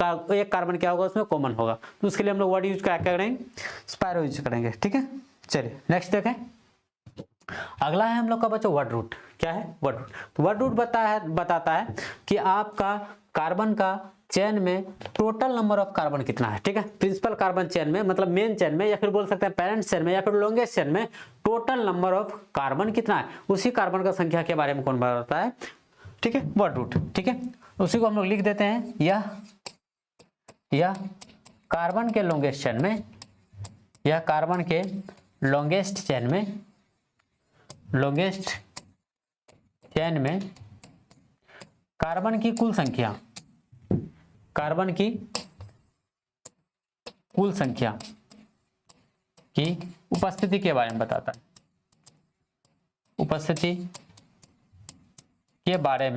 कार्बन क्या होगा उसमें कॉमन होगा। तो उसके लिए हम लोग वर्ड यूज क्या करेंगे, स्पायरो यूज करेंगे। ठीक है, चलिए नेक्स्ट देखें। अगला है हम लोग का बच्चों वर्ड रूट। क्या है वर्ड रूट? तो वर्ड रूट बताता है कि आपका कार्बन का चेन में टोटल नंबर ऑफ कार्बन कितना है। ठीक है, प्रिंसिपल कार्बन चेन में, मतलब मेन चेन में, या फिर बोल सकते हैं पेरेंट चेन में, या फिर लॉन्गेस्ट चेन में टोटल नंबर ऑफ कार्बन कितना है, उसी कार्बन का संख्या के बारे में कौन बताता है। ठीक है, वर्ड रूट। ठीक है, उसी को हम लोग लिख देते हैं, यह कार्बन के लॉन्गेस्ट चेन में, यह कार्बन के लॉन्गेस्ट चेन में, लॉन्गेस्ट चेन में कार्बन की कुल संख्या, कार्बन की कुल संख्या की उपस्थिति के बारे में बताता है, उपस्थिति के बारे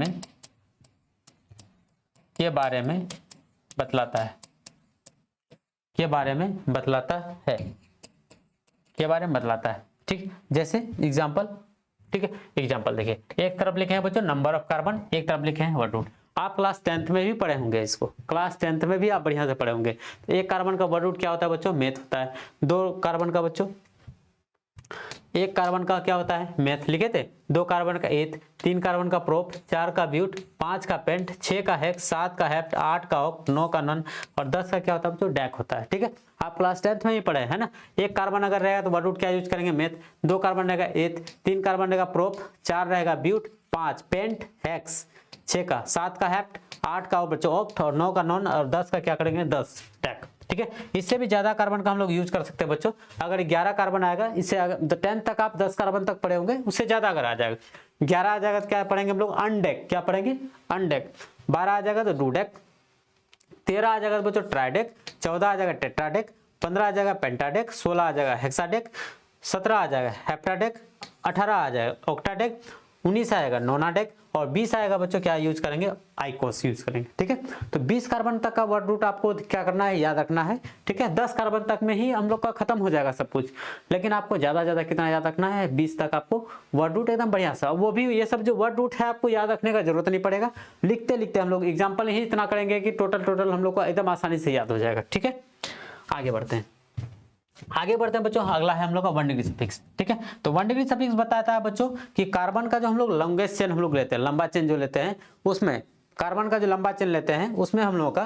में बतलाता है, के बारे में बतलाता है, के बारे में बतलाता है। ठीक, जैसे एग्जांपल। ठीक है, एग्जांपल देखिए, एक तरफ लिखे हैं बच्चों नंबर ऑफ कार्बन, एक तरफ लिखे हैं वर्ड रूट। आप क्लास 10th में भी पढ़े होंगे इसको, क्लास 10th में भी आप बढ़िया से पढ़े होंगे। तो एक कार्बन का वर्ड रूट क्या होता है बच्चों, मेथ होता है। दो कार्बन का बच्चों, एक कार्बन का क्या होता है, मेथ लिखे थे। दो कार्बन का एथ, तीन कार्बन का प्रोप, चार का ब्यूट, पांच का पेंट, 6 का हेक्स, 7 का हेप्ट, 8 का ऑक्ट, 9 का नन और 10 का क्या होता है बच्चों, डैक होता है। ठीक है, आप क्लास 10th में ही पढ़े है ना। एक कार्बन अगर रहेगा तो वर्ड रूट क्या यूज करेंगे, मेथ। दो कार्बन रहेगा एथ, तीन कार्बन रहेगा प्रोप, 4 रहेगा ब्यूट, 5 पेंट हेक्स, 6 का, 7 का हेप्ट, 8 का बच्चों ऑक्ट और 9 का नॉन और 10 का क्या करेंगे, 10 डैक। ठीक है, इससे भी ज्यादा कार्बन का हम लोग यूज कर सकते हैं बच्चों। अगर 11 कार्बन आएगा, इससे अगर 10 तक आप 10 कार्बन तक पढ़े होंगे, उससे ज्यादा अगर आ जाएगा, 11 आ जाएगा तो क्या पढ़ेंगे हम लोग, अनडेक। क्या पढ़ेंगे, अनडेक। 12 आ जाएगा तो डूडेक, 13 आ जाएगा तो बच्चों ट्राइडेक, 14 आ जाएगा टेट्राडेक, 15 आ जाएगा पेंटाडेक, 16 आ जाएगा हेक्साडेक, 17 आ जाएगा हेप्टाडेक, 18 आ जाएगा ऑक्टाडेक, 19 आएगा नोनाडेक और 20 आएगा बच्चों क्या यूज करेंगे, आइकोस यूज करेंगे। ठीक है, तो 20 कार्बन तक का वर्ड रूट आपको क्या करना है, याद रखना है। ठीक है, 10 कार्बन तक में ही हम लोग का खत्म हो जाएगा सब कुछ, लेकिन आपको ज्यादा कितना याद रखना है, 20 तक आपको वर्ड रूट एकदम बढ़िया सा। वो भी ये सब जो वर्ड रूट है आपको याद रखने का जरूरत नहीं पड़ेगा, लिखते लिखते हम लोग एग्जाम्पल ही इतना करेंगे कि टोटल हम लोग को एकदम आसानी से याद हो जाएगा। ठीक है, आगे बढ़ते हैं बच्चों। अगला है हम लोग का 1 डिग्री सफिक्स। ठीक है, तो 1 डिग्री सफिक्स बताता है बच्चों कि कार्बन का जो हम लोग लॉन्गेस्ट चेन हम लोग लेते हैं, लंबा चेन जो लेते हैं, उसमें कार्बन का जो लंबा चेन लेते हैं उसमें हम लोग का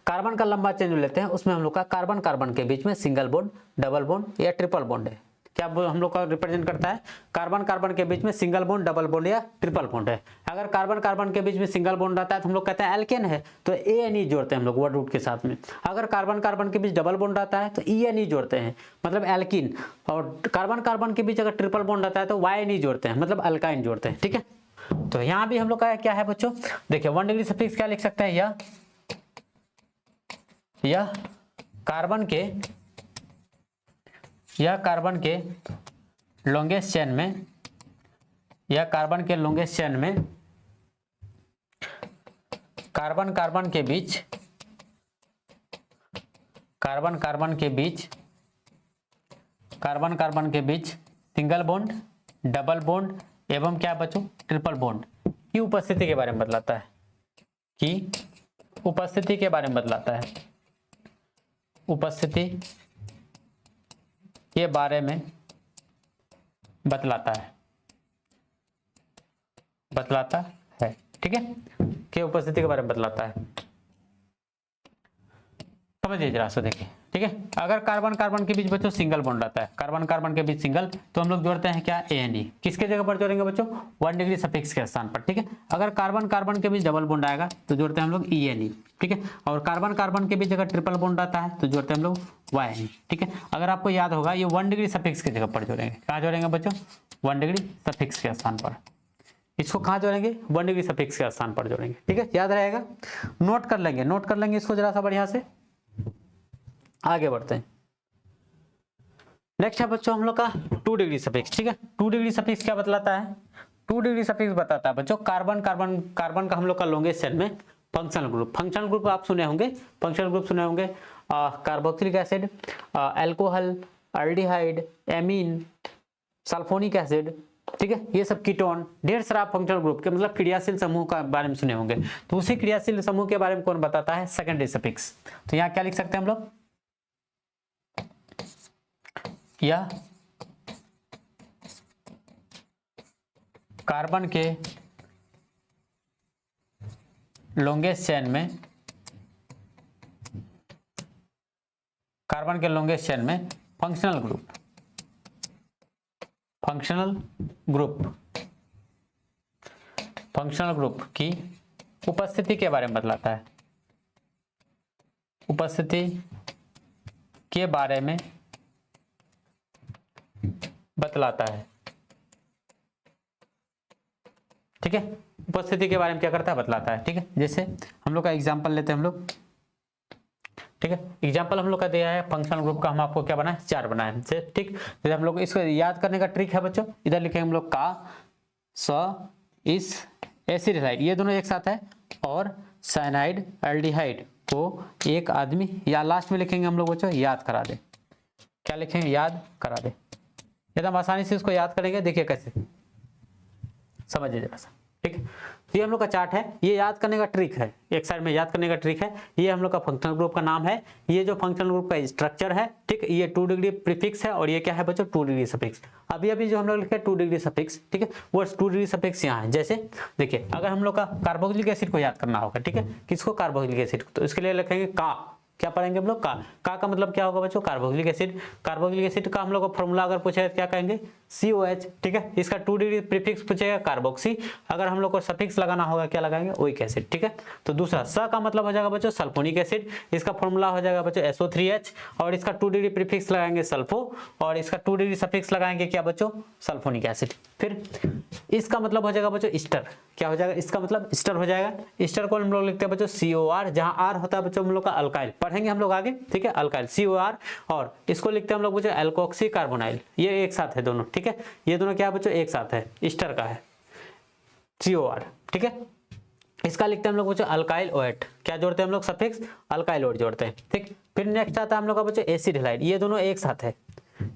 कार्बन का लंबा चेन जो लेते हैं उसमें हम लोग का कार्बन के बीच में सिंगल बॉन्ड, डबल बॉन्ड या ट्रिपल बॉन्ड है। क्या हम लोग का रिप्रेजेंट करता है, कार्बन के बीच में सिंगल बॉन्ड, डबल बॉन्ड या ट्रिपल बॉन्ड है। अगर कार्बन के बीच में सिंगल बॉन्ड रहता है तो हम लोग कहते हैं एल्केन है, तो ANE जोड़ते हैं हम लोग वर्ड रूट के साथ में। अगर कार्बन के बीच डबल बॉन्ड रहता है तो ENE जोड़ते हैं, मतलब एल्किन। और कार्बन के बीच अगर ट्रिपल बॉन्ड रहता है तो YNE जोड़ते हैं, मतलब अल्काइन जोड़ते हैं। ठीक है, तो यहाँ भी हम लोग का क्या है बच्चों, देखिए 1 डिग्री सफिक्स क्या लिख सकते हैं, यह कार्बन के लॉन्गेस्ट चेन में, यह कार्बन के लॉन्गेस्ट चेन में कार्बन के बीच सिंगल बॉन्ड, डबल बॉन्ड एवं क्या बच्चों, ट्रिपल बॉन्ड की उपस्थिति के बारे में बतलाता है, उपस्थिति के बारे में बतलाता है, उपस्थिति के बारे में बतलाता है। ठीक है, के उपस्थिति के बारे में बतलाता है। समझिए जरा से, देखिए ठीक है। अगर कार्बन कार्बन के बीच बच्चों सिंगल बॉन्ड आता है, कार्बन कार्बन के बीच सिंगल, तो हम लोग जोड़ते हैं क्या, ANE। किसके जगह पर जोड़ेंगे बच्चों, 1 डिग्री सफिक्स के स्थान पर। ठीक है। अगर कार्बन कार्बन के बीच डबल बॉन्ड आएगा तो जोड़ते हैं हम लोग ENE। ठीक है। और कार्बन कार्बन के बीच अगर ट्रिपल बॉन्ड आता है तो जोड़ते हैं हम लोग YNE। ठीक है। अगर आपको याद होगा ये 1 डिग्री सफिक्स की जगह पर जोड़ेंगे, कहाँ जोड़ेंगे बच्चों, 1 डिग्री सफिक्स के स्थान पर। इसको कहाँ जोड़ेंगे, 1 डिग्री सफिक्स के स्थान पर जोड़ेंगे। ठीक है, याद रहेगा, नोट कर लेंगे, नोट कर लेंगे इसको जरा सा बढ़िया से। आगे बढ़ते हैं। नेक्स्ट है बच्चों हम लोग का 2 डिग्री सफिक्स। ठीक है, 2 डिग्री सफिक्स क्या बतलाता है, 2 डिग्री सफिक्स बताता है बच्चों कार्बन कार्बन कार्बन का हम लोग का लॉन्गेस्ट चेन में फंक्शनल ग्रुप। फंक्शनल ग्रुप आप सुने होंगे, फंक्शनल ग्रुप सुने होंगे, carboxylic acid, alcohol, aldehyde, amine, sulphonic acid. ठीक है, ये सब कीटोन, ढेर सारा फंक्शनल ग्रुप के मतलब क्रियाशील समूह का बारे में सुने होंगे। तो उसी क्रियाशील समूह के बारे में कौन बताता है, सेकेंडरी सफिक्स। तो यहाँ क्या लिख सकते हैं हम लोग, या कार्बन के लॉन्गेस्ट चेन में, कार्बन के लॉन्गेस्ट चेन में functional group, functional group, functional group की उपस्थिति के बारे में बतलाता है, उपस्थिति के बारे में बतलाता है। ठीक है, उपस्थिति के बारे में क्या करता है, बतलाता है। ठीक है, जैसे हम लोग का एग्जांपल लेते हैं हम लोग। ठीक है, एग्जांपल हम लोग का दिया है फंक्शनल ग्रुप का, हम आपको क्या बनाए, 4 बनाए। ठीक, जैसे हम लोग इसको याद करने का ट्रिक है बच्चों, इधर लिखेंगे हम लोग का, स, इस, एसिड हैलाइड, ये दोनों एक साथ है, और साइनाइड एल्डिहाइड को एक आदमी, या लास्ट में लिखेंगे हम लोग बच्चों याद करा दे। क्या लिखेंगे, याद करा दे। एकदम आसानी से इसको याद करेंगे, देखिए कैसे, समझिए जरा सा। ठीक है, ये हम लोग का चार्ट है, ये याद करने का ट्रिक है, एक साइड में याद करने का ट्रिक है। ये हम लोग का फंक्शनल ग्रुप का नाम है, ये जो फंक्शनल ग्रुप का स्ट्रक्चर है। ठीक, ये 2 डिग्री प्रीफिक्स है, और ये क्या है बच्चों, 2 डिग्री सफिक्स। अभी अभी जो हम लोग लिखे 2 डिग्री सफिक्स, ठीक है, वो 2 डिग्री सफिक्स यहाँ है। जैसे देखिए, अगर हम लोग का कार्बोक्सिलिक एसिड को याद करना होगा, ठीक है, किसको, कार्बोक्सिलिक एसिड को, तो इसके लिए लिखेंगे का, क्या पढ़ेंगे हम लोग, का मतलब क्या होगा बच्चों, कार्बोक्सिलिक एसिड। कार्बोक्सिलिक एसिड का हम लोग का फॉर्मूला अगर पूछेगा क्या कहेंगे, COH। ठीक है, इसका 2 डिग्री प्रीफिक्स पूछेगा कार्बोक्सी, अगर हम लोग को सफिक्स लगाना होगा क्या लगाएंगे, ओइक एसिड। ठीक है, तो दूसरा स का मतलब हो जाएगा बच्चों सल्फोनिक एसिड, इसका फॉर्मूला हो जाएगा बच्चों SO3H, और इसका 2 डिग्री प्रीफिक्स लगाएंगे सल्फो, और इसका 2 डिग्री सफिक्स लगाएंगे क्या बच्चों, सल्फोनिक एसिड। फिर इसका मतलब हो जाएगा बच्चों स्टर, क्या हो जाएगा, इसका मतलब स्टर हो जाएगा। स्टर को हम लोग लिखते हैं बच्चों COR, जहां R होता है बच्चों हम लोग का अल्काइल, पढ़ेंगे हम लोग आगे। ठीक है, अल्काइल COR, और इसको लिखते हैं हम लोग बच्चों एल्कोक्सी कार्बोनाइल, ये एक साथ है दोनों। ठीक है, ये दोनों क्या बच्चों एक साथ है, ईस्टर का है COR। ठीक है, इसका लिखते हैं हम लोग बच्चों अल्काइल OH, क्या जोड़ते हैं हम लोग सफिक्स, अल्काइल OH जोड़ते हैं। ठीक, फिर नेक्स्ट आता है हम लोग का बच्चों एसिड हैलाइड, ये दोनों एक साथ है,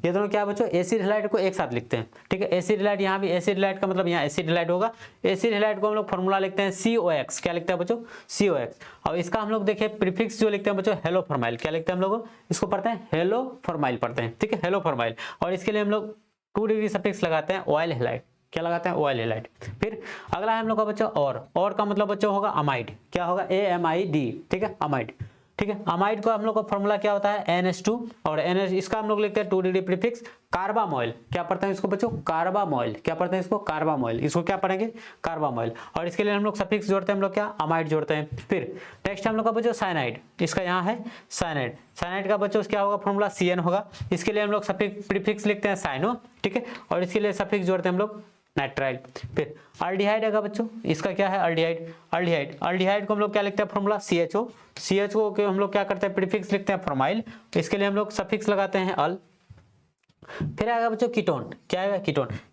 ये दोनों क्या बच्चों, एसिड हैलाइड को एक साथ लिखते हैं। ठीक है, एसिड हैलाइड, यहाँ भी एसिड हैलाइड का मतलब यहाँ एसिड हैलाइड होगा। एसिड हैलाइड को हम लोग फॉर्मूला लिखते हैं COX, क्या लिखते हैं बच्चों, COX, और इसका हम लोग देखिए प्रीफिक्स जो लिखते हैं बच्चों हेलो फॉर्माइल, क्या लिखते हैं हम लोग, इसको पढ़ते हैं हेलो फॉर्माइल पढ़ते हैं। ठीक है, हेलो फॉर्माइल, और इसके लिए हम लोग 2 डिग्री सफिक्स लगाते हैं ऑयल हैलाइड, क्या लगाते हैं, ऑयल हैलाइड। फिर अगला है हम लोग का बच्चों और का मतलब बच्चों होगा अमाइड, क्या होगा, AMID। ठीक है, अमाइड। ठीक है, अमाइड को हम लोग का फॉर्मूला क्या होता है, NH2, और NH इसका हम लोग लिखते हैं 2 डिग्री प्रीफिक्स कार्बामोइल, क्या पढ़ते हैं इसको बच्चों, कार्बामोइल, क्या पढ़ते हैं इसको, कार्बामोइल, इसको क्या पढ़ेंगे, कार्बामोइल, और इसके लिए हम लोग सफिक्स जोड़ते हैं हम लोग क्या, अमाइड जोड़ते हैं। फिर नेक्स्ट हम लोग का बच्चों साइनाइड, इसका यहाँ है साइनाइड, साइनाइड का बच्चों क्या होगा, फॉर्मूला CN होगा, इसके लिए हम लोग सफिक्स प्रीफिक्स लिखते हैं साइनो। ठीक है, और इसके लिए सफिक्स जोड़ते हैं हम लोग नाइट्राइल। फिर अल्डिहाइड आएगा बच्चों, इसका क्या है, अल्डिहाइड को हम लोग क्या लिखते हैं, फॉर्मूला CHO के हम लोग क्या करते हैं, प्रीफिक्स लिखते हैं फॉर्माइल, इसके लिए हम लोग सफिक्स लगाते हैं अल। फिर आएगा बच्चों कीटोन, क्या आएगा,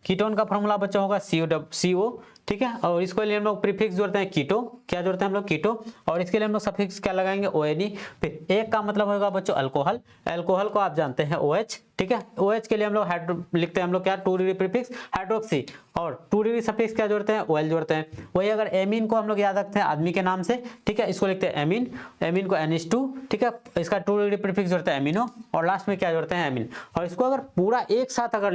कीटोन का फॉर्मूला बच्चों होगा CO। ठीक है, और इसको लिए हम लोग प्रीफिक्स जोड़ते हैं कीटो, क्या जोड़ते हैं हम लोग, कीटो, और इसके लिए हम लोग सफिक्स क्या लगाएंगे, ONE। फिर एक का मतलब होगा बच्चों अल्कोहल, अल्कोहल को आप जानते हैं OH। ठीक है, OH के लिए हम लोग लिखते हैं हम लोग क्या, 2 डिग्री प्रीफिक्स हाइड्रोक्सी, और 2 डिग्री सफिक्स क्या जोड़ते हैं, ऑयल जोड़ते हैं। वही अगर एमीन को हम लोग याद रखते हैं आदमी के नाम से, ठीक है, इसको लिखते हैं एमीन, एमीन को NH2। ठीक है, इसका 2 डिग्री प्रीफिक्स जोड़ते हैं एमिनो, और लास्ट में क्या जोड़ते हैं, एमीन। और इसको अगर पूरा एक साथ अगर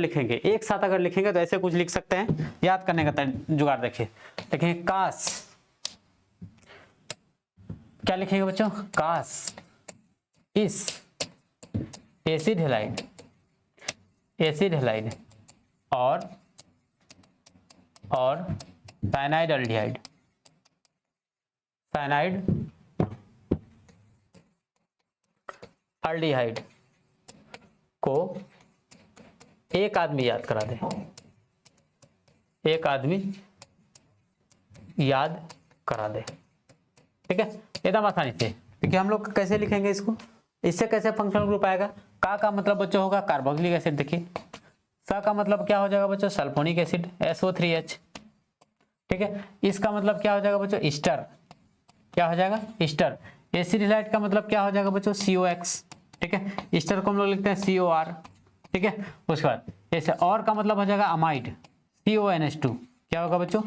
लिखेंगे तो ऐसे कुछ लिख सकते हैं, याद करने का जुगाड़ देखिए, देखेंगे कास, क्या लिखेंगे बच्चों, कास, इस, एसिड हैलाइड, एसिड हैलाइड और साइनाइड एल्डिहाइड, साइनाइड एल्डिहाइड को एक आदमी याद करा दे, एक आदमी याद करा दे। ठीक है, एकदम आसानी से। देखिए हम लोग कैसे लिखेंगे इसको, इससे कैसे फंक्शनल ग्रुप आएगा। का मतलब बच्चों होगा कार्बोक्सिलिक एसिड। देखिए सा का मतलब क्या हो जाएगा बच्चों, सल्फोनिक एसिड SO3H। ठीक है, इसका मतलब क्या हो जाएगा बच्चों, ईस्टर। क्या हो जाएगा, ईस्टर। एसिड हैलाइड का मतलब क्या हो जाएगा बच्चों, COX। ठीक है, ईस्टर को हम लोग लिखते हैं COR। ठीक है, उसके बाद ऐसे और का मतलब हो जाएगा अमाइड, CONH2। क्या होगा बच्चों,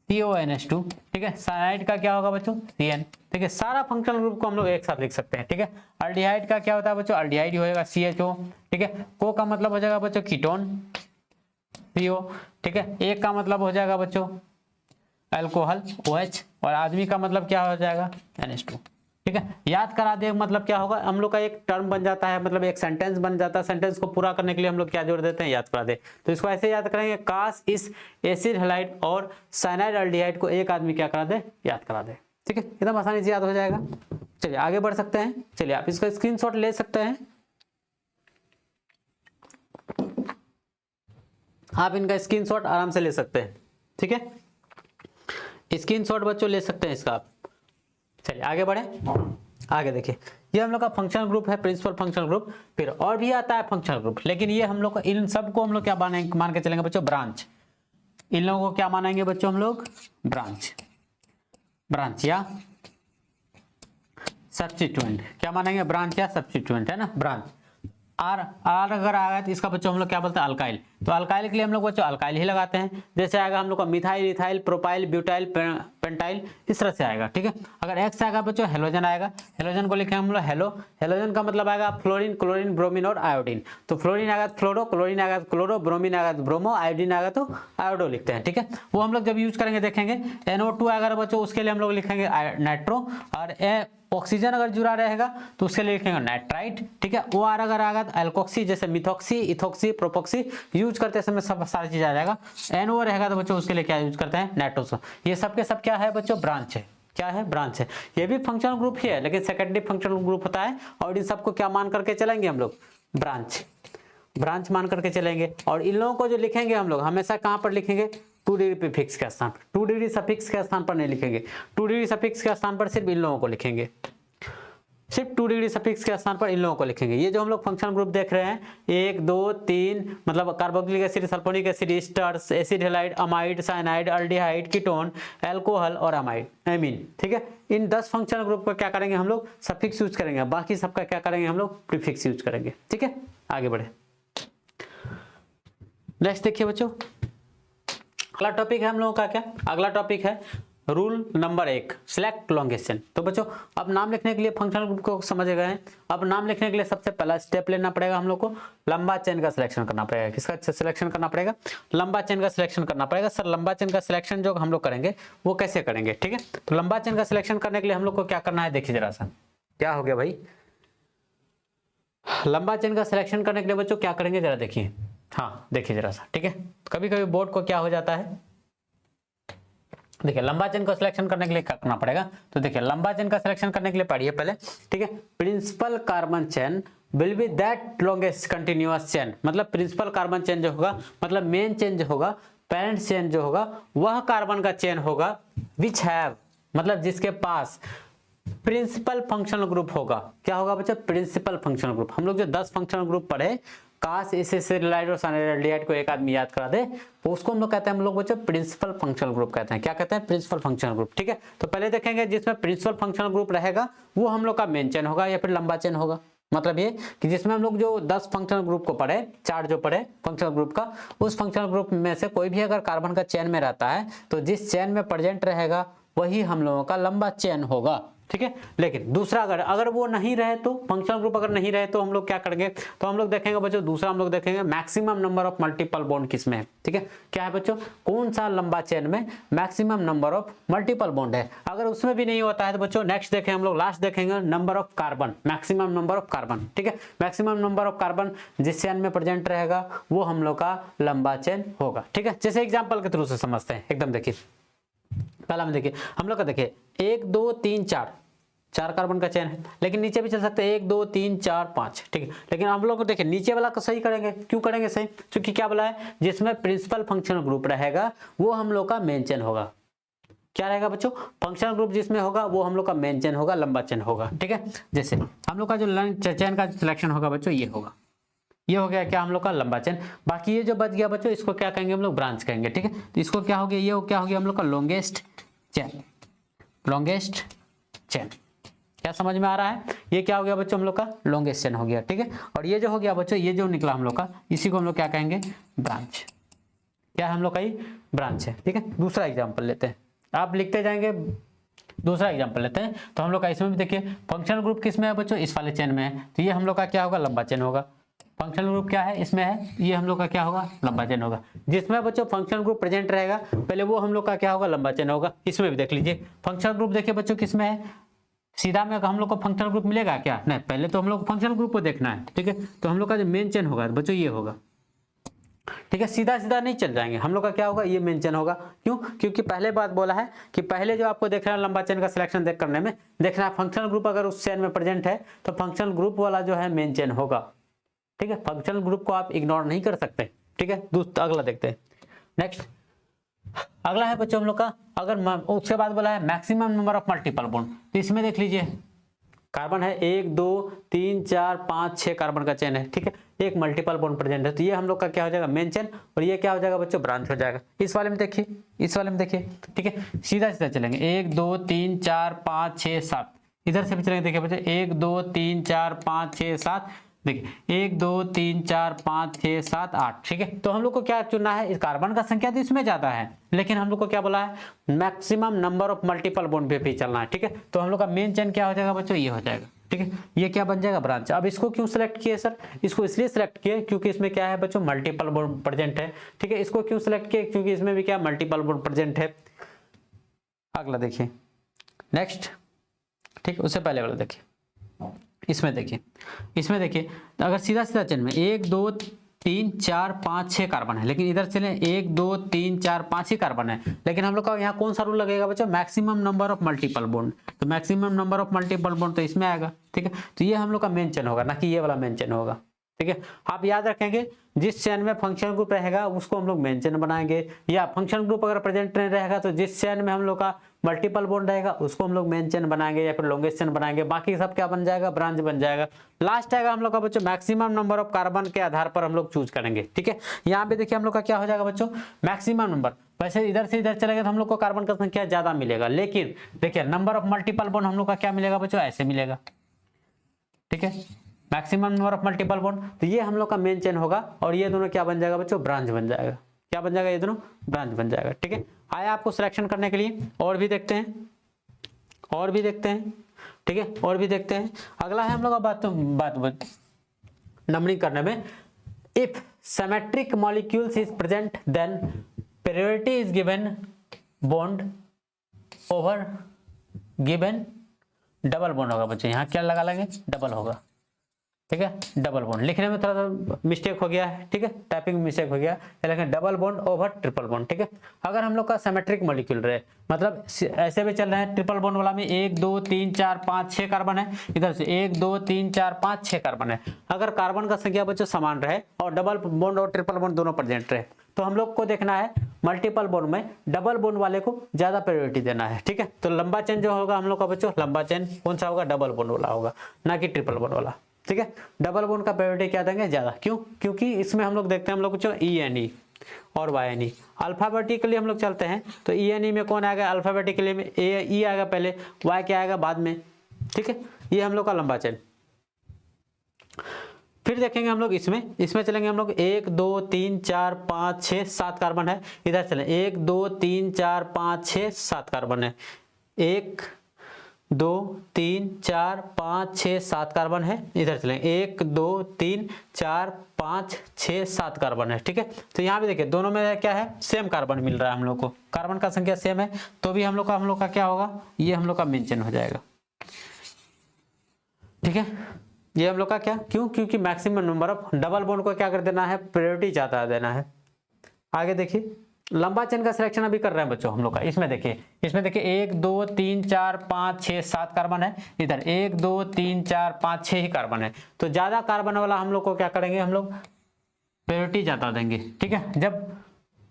CONH2। ठीक है, साइनाइड का क्या होगा बच्चों, CN। ठीक है, सारा फंक्शनल ग्रुप को हम लोग एक साथ लिख सकते हैं। ठीक है, एल्डिहाइड का क्या होता है बच्चों, एल्डिहाइड हो जाएगा CHO। ठीक है, को का मतलब हो जाएगा बच्चों कीटोन, CO। ठीक है, एक का मतलब हो जाएगा बच्चों अल्कोहल, OH। और आदमी का मतलब क्या हो जाएगा, NH2। ठीक है, याद करा दे मतलब क्या होगा, हम लोग का एक टर्म बन जाता है, मतलब एक सेंटेंस बन जाता है। सेंटेंस को पूरा करने के लिए हम लोग क्या जोड़ देते हैं, याद करा दे। तो इसको ऐसे याद करेंगे, काश इस एसिड हैलाइड और साइनाइड एल्डिहाइड को एक आदमी क्या करा दे, याद करा दे। ठीक है, एकदम आसानी से याद हो जाएगा। चलिए आगे बढ़ सकते हैं। चलिए आप इसका स्क्रीनशॉट ले सकते हैं, आप इनका स्क्रीनशॉट आराम से ले सकते हैं। ठीक है, स्क्रीनशॉट बच्चों ले सकते हैं इसका आप। चलिए आगे बढ़े। आगे देखिए, ये हम लोग का फंक्शनल ग्रुप है, प्रिंसिपल फंक्शनल ग्रुप। फिर और भी आता है फंक्शनल ग्रुप, लेकिन ये हम लोग का, इन सबको हम लोग क्या मान के चलेंगे बच्चों, ब्रांच। इन लोगों को क्या मानेंगे बच्चों हम लोग, ब्रांच। ब्रांच या सब्स्टिट्यूएंट, क्या मानेंगे, ब्रांच या सब्स्टिट्यूएंट, है ना, ब्रांच। आर अगर आएगा तो इसका बच्चों हम लोग क्या बोलते हैं, अल्काइल। तो अल्काइल के लिए हम लोग बच्चों अल्काइल ही लगाते हैं। जैसे आएगा हम लोग का methyl, ethyl, propyl, butyl, pentyl, इस तरह से आएगा। ठीक है, अगर एक्स आएगा बच्चों हेलोजन आएगा। हेलोजन को लिखेंगे हम लोग हेलो। हेलोजन का मतलब आएगा फ्लोरीन, क्लोरीन, ब्रोमीन और आयोडीन। तो फ्लोरीन आएगा फ्लोरो, क्लोरीन आएगा क्लोरो, ब्रोमीन आएगा तो ब्रोमो, आयोडीन आएगा तो आयोडो लिखते हैं। ठीक है, वो हम लोग जब यूज करेंगे देखेंगे। NO2 आएगा बच्चों, उसके लिए हम लोग लिखेंगे नाइट्रो। और ऑक्सीजन अगर जुड़ा रहेगा तो उसके लिए लिखेंगे नाइट्राइट। ठीक है, ओ आर अगर आएगा तो एल्कोक्सी, जैसे मिथॉक्सी, इथोक्सी, प्रोपोक्सी यूज करते समय सब सारी चीज आ जाएगा। NO रहेगा तो बच्चों उसके लिए क्या यूज करते हैं, नाइट्रोसो। ये सब के सब क्या है बच्चों, ब्रांच है। क्या है, ब्रांच है। ये भी फंक्शनल ग्रुप ही है, लेकिन सेकेंडरी फंक्शनल ग्रुप होता है। और इन सबको क्या मान करके चलेंगे हम लोग, ब्रांच। ब्रांच मान करके चलेंगे। और इन लोगों को जो लिखेंगे हम लोग हमेशा कहां पर लिखेंगे, 2 डिग्री प्रीफिक्स के स्थान पर। 2 डिग्री सफिक्स के स्थान पर नहीं लिखेंगे। 2 डिग्री सफिक्स के स्थान पर सिर्फ इन लोगों को लिखेंगे, सिर्फ 2 डिग्री सफिक्स के स्थान पर इन लोगों को लिखेंगे। ये जो हम लोग फंक्शनल ग्रुप देख रहे हैं, 1 2 3, मतलब carboxylic acid, sulphonic acid, esters, acid halide, amide, cyanide, aldehyde, ketone, alcohol और अमीन। ठीक है, इन 10 फंक्शनल ग्रुप का क्या करेंगे हम लोग, सफिक्स यूज करेंगे। बाकी सबका क्या करेंगे हम लोग, प्रीफिक्स यूज करेंगे। ठीक है, आगे बढ़े। नेक्स्ट देखिए बच्चों, अगला टॉपिक है हम लोगों का क्या, अगला टॉपिक है rule number 1, select longest chain. तो बच्चों अब नाम लिखने के लिए फंक्शनल ग्रुप को समझ गए हैं। अब नाम लिखने के लिए सबसे पहला स्टेप लेना पड़ेगा हम लोग को, लंबा चेन का सिलेक्शन करना पड़ेगा। किसका सिलेक्शन करना पड़ेगा, लंबा चेन का सिलेक्शन करना पड़ेगा। सर लंबा चेन का सिलेक्शन जो हम लोग करेंगे वो कैसे करेंगे, ठीक है। तो लंबा चेन का सिलेक्शन करने के लिए हम लोग को क्या करना है, देखिए जरा सा, क्या हो गया भाई, लंबा चेन का सिलेक्शन करने के लिए बच्चों क्या करेंगे जरा देखिए, हाँ देखिए जरा सा, ठीक है। कभी कभी बोर्ड को क्या हो जाता है, देखिए लंबा चेन को सिलेक्शन करने के लिए क्या करना पड़ेगा। तो देखिए लंबा चेन का सिलेक्शन करने के लिए पढ़िए पहले, ठीक है। Principal carbon chain will be that longest continuous chain, मतलब प्रिंसिपल कार्बन चेन जो होगा, मतलब मेन चेन जो होगा, पेरेंट चेन जो होगा, वह कार्बन का चेन होगा विच हैव, मतलब जिसके पास प्रिंसिपल फंक्शनल ग्रुप होगा। क्या होगा बच्चा, प्रिंसिपल फंक्शनल ग्रुप। हम लोग जो 10 फंक्शनल ग्रुप पढ़े, काश एसिड और साइनाइड को एक आदमी याद करा दे, तो उसको हम लोग कहते हैं, हम लोग बच्चों प्रिंसिपल फंक्शनल ग्रुप कहते हैं। क्या कहते हैं, प्रिंसिपल फंक्शनल ग्रुप, ठीक है। तो पहले देखेंगे जिसमें प्रिंसिपल फंक्शनल ग्रुप रहेगा वो हम लोग का मेन चेन होगा या फिर लंबा चेन होगा। मतलब ये कि जिसमें हम लोग जो 10 फंक्शनल ग्रुप को पढ़े, 4 जो पढ़े फंक्शनल ग्रुप का, उस फंक्शनल ग्रुप में से कोई भी अगर कार्बन का चेन में रहता है तो जिस चेन में प्रेजेंट रहेगा वही हम लोगों का लंबा चेन होगा। ठीक है। लेकिन दूसरा अगर वो नहीं रहे तो, फंक्शनल ग्रुप अगर नहीं रहे तो हम लोग क्या करेंगे, तो हम लोग देखेंगे बच्चों, दूसरा हम लोग देखेंगे maximum number of multiple bond किसमें है। ठीक है, क्या है बच्चों, कौन सा लंबा चेन में maximum number of multiple bond है। अगर उसमें भी नहीं होता है तो बच्चों नेक्स्ट देखें हम लोग, लास्ट देखेंगे number of carbon, maximum number of carbon. ठीक है, मैक्सिमम नंबर ऑफ कार्बन जिस चेन में प्रेजेंट रहेगा वो हम लोग का लंबा चेन होगा। ठीक है, जैसे एग्जाम्पल के थ्रू से समझते हैं एकदम। देखिए पहला में देखिए हम लोग का, देखिए 1 2 3 4 4 कार्बन का चेन है, लेकिन नीचे भी चल सकते हैं 1 2 3 4 5। ठीक है, लेकिन हम लोग को देखिए नीचे वाला को सही करेंगे। क्यों करेंगे सही, क्योंकि क्या बोला है, जिसमें प्रिंसिपल फंक्शनल ग्रुप रहेगा वो हम लोग का मेन चेन होगा। क्या रहेगा बच्चों, फंक्शनल ग्रुप जिसमें होगा वो हम लोग का मेन चेन होगा, लंबा चेन होगा। ठीक है, जैसे हम लोग का जो चेन का सिलेक्शन होगा बच्चों ये होगा, ये हो गया क्या हम लोग का लंबा चेन। बाकी ये जो बच गया बच्चों इसको क्या कहेंगे हम लोग, ब्रांच कहेंगे। ठीक है, तो इसको क्या हो गया, ये क्या हो गया हम लोग का लॉन्गेस्ट चेन, लॉन्गेस्ट चेन। क्या समझ में आ रहा है, ये क्या हो गया बच्चों हम लोग का लॉन्गेस्ट चेन हो गया। ठीक है, और ये जो हो गया बच्चों, ये जो निकला हम लोग का, इसी को हम लोग क्या कहेंगे, ब्रांच। क्या है हम लोग का, ये ब्रांच है। ठीक है, दूसरा एग्जाम्पल लेते हैं, आप लिखते जाएंगे। दूसरा एग्जाम्पल लेते हैं, तो हम लोग का इसमें भी देखिए फंक्शनल ग्रुप किस में है बच्चों, इस वाले चेन में है, तो ये हम लोग का क्या होगा, लंबा चेन होगा। फंक्शनल ग्रुप क्या है, इसमें है, ये हम लोग का क्या होगा, लंबा चेन होगा। जिसमें बच्चों फंक्शनल ग्रुप प्रेजेंट रहेगा पहले वो हम लोग का क्या होगा, लंबा चेन होगा। इसमें भी देख लीजिए फंक्शनल ग्रुप, देखिए बच्चों किसमें है, सीधा में हम लोग को फंक्शनल ग्रुप मिलेगा क्या, नहीं, पहले तो हम लोग फंक्शनल ग्रुप को देखना है। ठीक है, तो हम लोग का जो मेन चेन होगा बच्चों ये होगा। ठीक है, सीधा सीधा नहीं चल जाएंगे, हम लोग का क्या होगा, ये मेन चेन होगा। क्यों, क्योंकि पहले बात बोला है कि पहले जो आपको देखना है लंबा चेन का सिलेक्शन देख करने में देखना है फंक्शनल ग्रुप अगर उस चेन में प्रेजेंट है तो फंक्शनल ग्रुप वाला जो है मेन चेन होगा। ठीक है, फंक्शनल ग्रुप को आप इग्नोर नहीं कर सकते। ठीक है, अगला देखते हैं। नेक्स्ट अगला है बच्चों हम लोग का, अगर उसके बाद बोला है maximum number of multiple bond, तो इसमें देख लीजिए कार्बन है 1 2 3 4 5 6 कार्बन का चेन है। ठीक है, एक मल्टीपल बॉन्ड प्रेजेंट है, तो ये हम लोग का क्या हो जाएगा, मेन चेन, और ये क्या हो जाएगा बच्चों, ब्रांच हो जाएगा। इस वाले में देखिए, इस वाले में देखिए। ठीक है, सीधा सीधा चलेंगे 1 2 3 4 5 6 7, इधर से भी चलेंगे। देखिए बच्चों 1 2 3 4 5 6 7, देखिए 1 2 3 4 5 6 7 8। ठीक है, तो हम लोग को क्या चुनना है, इस कार्बन का संख्या तो इसमें ज्यादा है, लेकिन हम लोग को क्या बोला है, maximum number of multiple bond पे भी चलना है। ठीक है, तो हम लोग का मेन चेन क्या हो जाएगा बच्चों, ये हो जाएगा। ठीक है, ये क्या बन जाएगा, ब्रांच। अब इसको क्यों सिलेक्ट किए सर, इसको इसलिए सिलेक्ट किए क्योंकि इसमें क्या है बच्चों, मल्टीपल बॉन्ड प्रेजेंट है। ठीक है, इसको क्यों सिलेक्ट किए, क्योंकि इसमें भी क्या मल्टीपल बॉन्ड प्रेजेंट है। अगला देखिए नेक्स्ट। ठीक, उससे पहले वाला देखिए, इसमें देखिए, इसमें देखिए अगर सीधा सीधा चेन में 1 2 3 4 5 6 कार्बन है, लेकिन इधर चले 1 2 3 4 5 ही कार्बन है, लेकिन हम लोग का यहाँ कौन सा रूल लगेगा बच्चों, maximum number of multiple bond. तो maximum number of multiple bond तो इसमें आएगा। ठीक है, तो ये हम लोग का मेन चेन होगा, ना कि ये वाला मेन चेन होगा। ठीक है, आप याद रखेंगे जिस चेन में फंक्शनल ग्रुप रहेगा उसको हम लोग मेन चेन बनाएंगे, या फंक्शनल ग्रुप अगर प्रेजेंट नहीं रहेगा तो जिस चेन में हम लोग का मल्टीपल बॉन्ड रहेगा उसको हम लोग मेन चेन बनाएंगे या फिर लॉन्गेस्ट चेन बनाएंगे। बाकी सब क्या बन जाएगा, ब्रांच बन जाएगा। लास्ट आएगा हम लोग का बच्चों मैक्सिमम नंबर ऑफ कार्बन के आधार पर हम लोग चूज करेंगे। ठीक है, यहाँ पे देखिए हम लोग का क्या हो जाएगा बच्चों, मैक्सिमम नंबर। वैसे इधर से इधर चलेगा तो हम लोग को कार्बन का संख्या ज्यादा मिलेगा, लेकिन देखिए नंबर ऑफ मल्टीपल बॉन्ड हम लोग का क्या मिलेगा बच्चों, ऐसे मिलेगा। ठीक है, maximum number of multiple bond, तो ये हम लोग का मेन चेन होगा, और ये दोनों क्या बन जाएगा बच्चों, ब्रांच बन जाएगा। क्या बन जाएगा, ये दोनों ब्रांच बन जाएगा। ठीक है, आया आपको सिलेक्शन करने के लिए, और भी देखते हैं, और भी देखते हैं। ठीक है, और भी देखते हैं। अगला है हम लोग बात नंबरिंग करने में, if symmetric molecules is present then priority is given bond over given double bond होगा बच्चों। यहाँ क्या लगा लेंगे, डबल होगा। ठीक है, डबल बॉन्ड लिखने में थोड़ा सा मिस्टेक हो गया है। ठीक है, टाइपिंग में मिस्टेक हो गया, लेकिन double bond over triple bond. ठीक है, अगर हम लोग का सिमेट्रिक मॉलिक्यूल रहे, मतलब ऐसे भी चल रहे हैं, ट्रिपल बॉन्ड वाला में 1 2 3 4 5 6 कार्बन है, इधर से 1 2 3 4 5 6 कार्बन है। अगर कार्बन का संख्या बच्चों समान रहे और डबल बॉन्ड और ट्रिपल बॉन्ड दोनों प्रेजेंट रहे, तो हम लोग को देखना है मल्टीपल बॉन्ड में डबल बॉन्ड वाले को ज्यादा प्रायोरिटी देना है। ठीक है, तो लंबा चेन जो होगा हम लोग का बच्चों, लंबा चेन कौन सा होगा, डबल बॉन्ड वाला होगा, ना कि ट्रिपल बॉन्ड वाला। ठीक है, डबल बॉन्ड का प्रायोरिटी क्या देंगे, ज्यादा। क्यों, क्योंकि इसमें हम लोग देखते हैं हम लोग बच्चों ENE और YNE। अल्फाबेटिकली हम लोग चलते हैं तो ENE में कौन आएगा, अल्फाबेटिकली में E आएगा पहले, Y क्या आएगा बाद में। ठीक है, ये हम लोग का लंबा चेन। फिर देखेंगे हम लोग इसमें चलेंगे हम लोग 1 2 3 4 5 6 7 कार्बन है, इधर चले 1 2 3 4 5 6 7 कार्बन है, 1 2 3 4 5 6 7 कार्बन है। इधर चलेंगे 1 2 3 4 5 6 7 कार्बन है, ठीक है। तो यहाँ भी देखिए दोनों में क्या है, सेम कार्बन मिल रहा है हम लोग को, कार्बन का संख्या सेम है, तो भी हम लोग का क्या होगा, ये हम लोग का मेन चेन हो जाएगा, ठीक है। ये हम लोग का क्या, क्यों, क्योंकि maximum number of double bond को क्या कर देना है, प्रायोरिटी ज्यादा देना है। आगे देखिए लंबा चेन का सिलेक्शन अभी कर रहे हैं बच्चों हम लोग का। इसमें देखिए 1 2 3 4 5 6 7 कार्बन है, इधर 1 2 3 4 5 6 ही कार्बन है, तो ज्यादा कार्बन वाला हम लोग को क्या करेंगे, हम लोग प्रायोरिटी ज्यादा देंगे, ठीक है। जब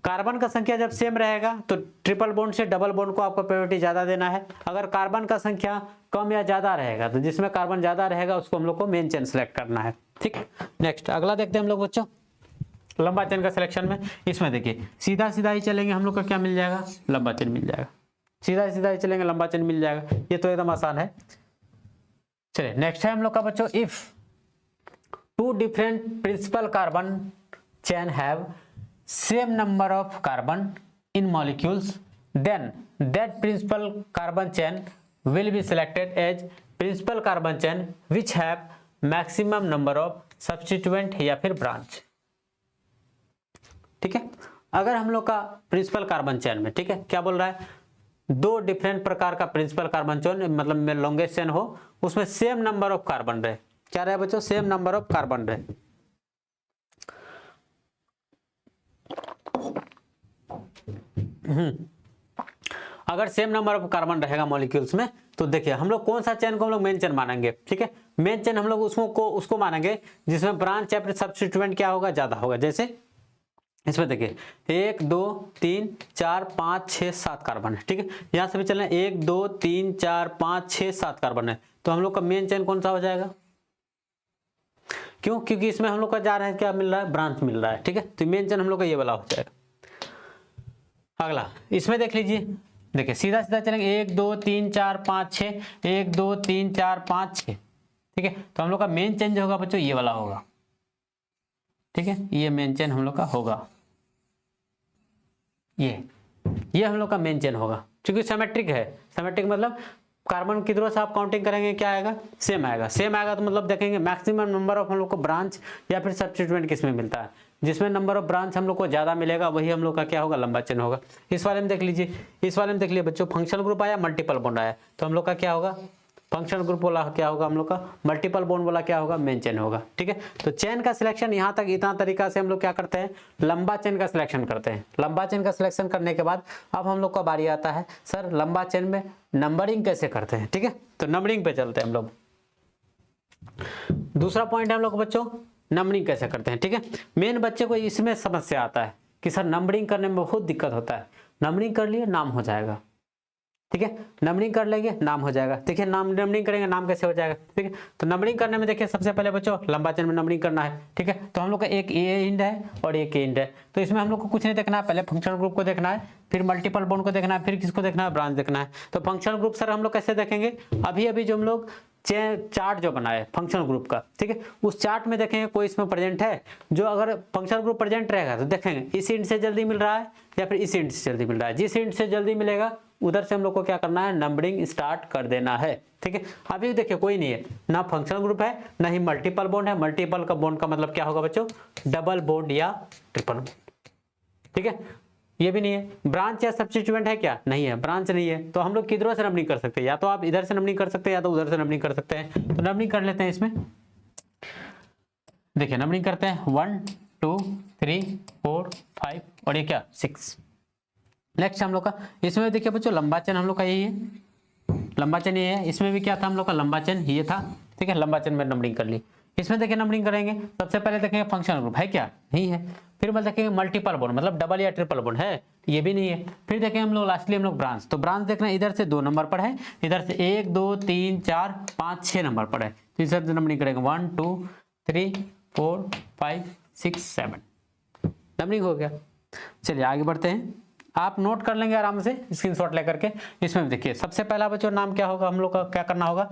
कार्बन का संख्या जब सेम रहेगा तो ट्रिपल बॉन्ड से डबल बॉन्ड को आपको प्रायोरिटी ज्यादा देना है। अगर कार्बन का संख्या कम या ज्यादा रहेगा तो जिसमें कार्बन ज्यादा रहेगा उसको हम लोग को मेन चेन सेलेक्ट करना है, ठीक। नेक्स्ट अगला देखते हैं हम लोग बच्चों लंबा चेन का सिलेक्शन में। इसमें देखिए सीधा सीधा ही चलेंगे हम लोग का क्या मिल जाएगा, लंबा चेन मिल जाएगा, सीधा सीधा ही चलेंगे लंबा चेन मिल जाएगा, ये तो एकदम आसान है। चलिए नेक्स्ट है हम लोग का बच्चों, if 2 different principal carbon chain have same number of carbon in molecules, then that principal carbon chain will be selected as principal carbon chain which have maximum number of substituent या फिर branch, ठीक है। अगर हम लोग का principal carbon chain में, ठीक है, क्या बोल रहा है, 2 डिफरेंट प्रकार का प्रिंसिपल कार्बन चेन मतलब लॉन्गेस्ट चेन हो, उसमें सेम नंबर ऑफ कार्बन रहे, क्या रहे बच्चों, सेम नंबर ऑफ कार्बन रहे। अगर सेम नंबर ऑफ कार्बन रहेगा मॉलिक्यूल्स में तो देखिए हम लोग कौन सा चेन को हम लोग मेन चेन मानेंगे, ठीक है। मेन चेन हम लोग उसको मानेंगे जिसमें ब्रांच या फिर सब्स्टिट्यूएंट क्या होगा, ज्यादा होगा। जैसे इसमें देखिए 1 2 3 4 5 6 7 कार्बन है, ठीक है। यहां से भी चलना 1 2 3 4 5 6 7 कार्बन है, तो हम लोग का मेन चेन कौन सा हो जाएगा, क्यों, क्योंकि इसमें हम लोग का जा रहा है क्या मिल रहा है, ब्रांच मिल रहा है, ठीक है। तो मेन चेन हम लोग का ये वाला हो जाएगा। अगला इसमें देख लीजिए, देखिए सीधा सीधा चलेंगे 1 2 3 4 5 6 1 2 3 4 5 6, ठीक है। तो हम लोग का मेन चेन जो होगा बच्चों ये वाला होगा, ठीक है। ये मेन चेन हम लोग का होगा, ये हम लोग का मेन चेन होगा, क्योंकि सिमेट्रिक है। सिमेट्रिक मतलब कार्बन की तरफ से आप काउंटिंग करेंगे क्या आएगा, सेम आएगा। सेम आएगा तो मतलब देखेंगे मैक्सिमम नंबर ऑफ हम लोग को ब्रांच या फिर सब्स्टिट्यूएंट किसमें मिलता है, जिसमें नंबर ऑफ ब्रांच हम लोग को ज्यादा मिलेगा वही हम लोग का क्या होगा, लंबा चेन होगा। इस वाले में देख लीजिए, इस वाले में देख लीजिए बच्चों, फंक्शनल ग्रुप आया, मल्टीपल बॉन्ड आया, तो हम लोग का क्या होगा, फंक्शनल ग्रुप वाला क्या होगा हम लोग का, मल्टीपल बॉन्ड वाला क्या होगा, मेन चेन होगा, ठीक है। तो चेन का सिलेक्शन यहाँ तक इतना तरीका से हम लोग क्या करते हैं, लंबा चेन का सिलेक्शन करते हैं। लंबा चेन का सिलेक्शन करने के बाद अब हम लोग का बारी आता है, सर लंबा चेन में नंबरिंग कैसे करते हैं, ठीक है। तो नंबरिंग पे चलते हैं हम लोग। दूसरा पॉइंट है हम लोग बच्चों, नंबरिंग कैसे करते हैं, ठीक है। मेन बच्चे को इसमें समस्या आता है कि सर नंबरिंग करने में बहुत दिक्कत होता है। नंबरिंग कर लिए नाम हो जाएगा, ठीक है। नंबरिंग कर लेंगे नाम हो जाएगा, देखिए नंबरिंग करेंगे नाम कैसे हो जाएगा, ठीक है। तो नंबरिंग करने में देखिए सबसे पहले बच्चों लंबा चेन में नंबरिंग करना है, ठीक है। तो हम लोग का एक ए एंड है और एक एंड है, तो इसमें हम लोग को कुछ नहीं देखना है, पहले फंक्शनल ग्रुप को देखना है, फिर मल्टीपल बॉन्ड को देखना है, फिर किसको देखना है, ब्रांच देखना है। तो फंक्शनल ग्रुप सर हम लोग कैसे देखेंगे, अभी जो हम लोग चार्ट जो बनाए फंक्शनल ग्रुप का, ठीक है, उस चार्ट में देखेंगे कोई इसमें प्रेजेंट है, जो अगर फंक्शनल ग्रुप प्रेजेंट रहेगा तो देखेंगे इस इंड से जल्दी मिल रहा है या फिर इस इंड से जल्दी मिल रहा है। जिस इंड से जल्दी मिलेगा उधर से हम लोग को क्या करना है, नंबरिंग स्टार्ट कर देना है, ठीक है। अभी देखिए कोई नहीं है, ना फंक्शनल ग्रुप है ना ही मल्टीपल बॉन्ड है। मल्टीपल का बॉन्ड का मतलब क्या होगा बच्चों, डबल बॉन्ड या ट्रिपल बॉन्ड, ठीक है। ये भी नहीं है, ब्रांच या सब्स्टिट्यूएंट है क्या, नहीं है, ब्रांच नहीं है, तो हम लोग किधरों से नंबरिंग कर सकते हैं, या तो आप इधर से नंबरिंग कर सकते हैं या तो उधर से नंबरिंग कर सकते हैं। तो नंबरिंग कर लेते हैं इसमें, देखिए नंबरिंग करते हैं 1 2 3 4 5 और ये क्या 6। नेक्स्ट हम लोग का इसमें देखिए बच्चों लंबा चेन हम लोग का यही है, लंबा चेन ये है। इसमें भी क्या था हम लोग का, लंबा चेन ये था, ठीक है। लंबा चेन में नंबरिंग कर ली। इसमें देखिए नंबरिंग करेंगे, सबसे पहले देखेंगे फंक्शनल ग्रुप है क्या, नहीं है। फिर मतलब देखेंगे मल्टीपल बॉन्ड मतलब डबल या ट्रिपल बॉन्ड है, ये भी नहीं है। फिर देखेंगे हम लोग लास्टली हम लोग ब्रांच, तो ब्रांच देखना इधर से 2 नंबर पर है, इधर से 1 2 3 4 5 6 नंबर पर है, तो इधर से नंबरिंग करेंगे 1 2 3 4 5 6 7, नंबरिंग हो गया। चलिए आगे बढ़ते हैं, आप नोट कर लेंगे आराम से स्क्रीनशॉट लेकर के। इसमें देखिए सबसे पहला बच्चों नाम क्या होगा, हम लोग का क्या करना होगा,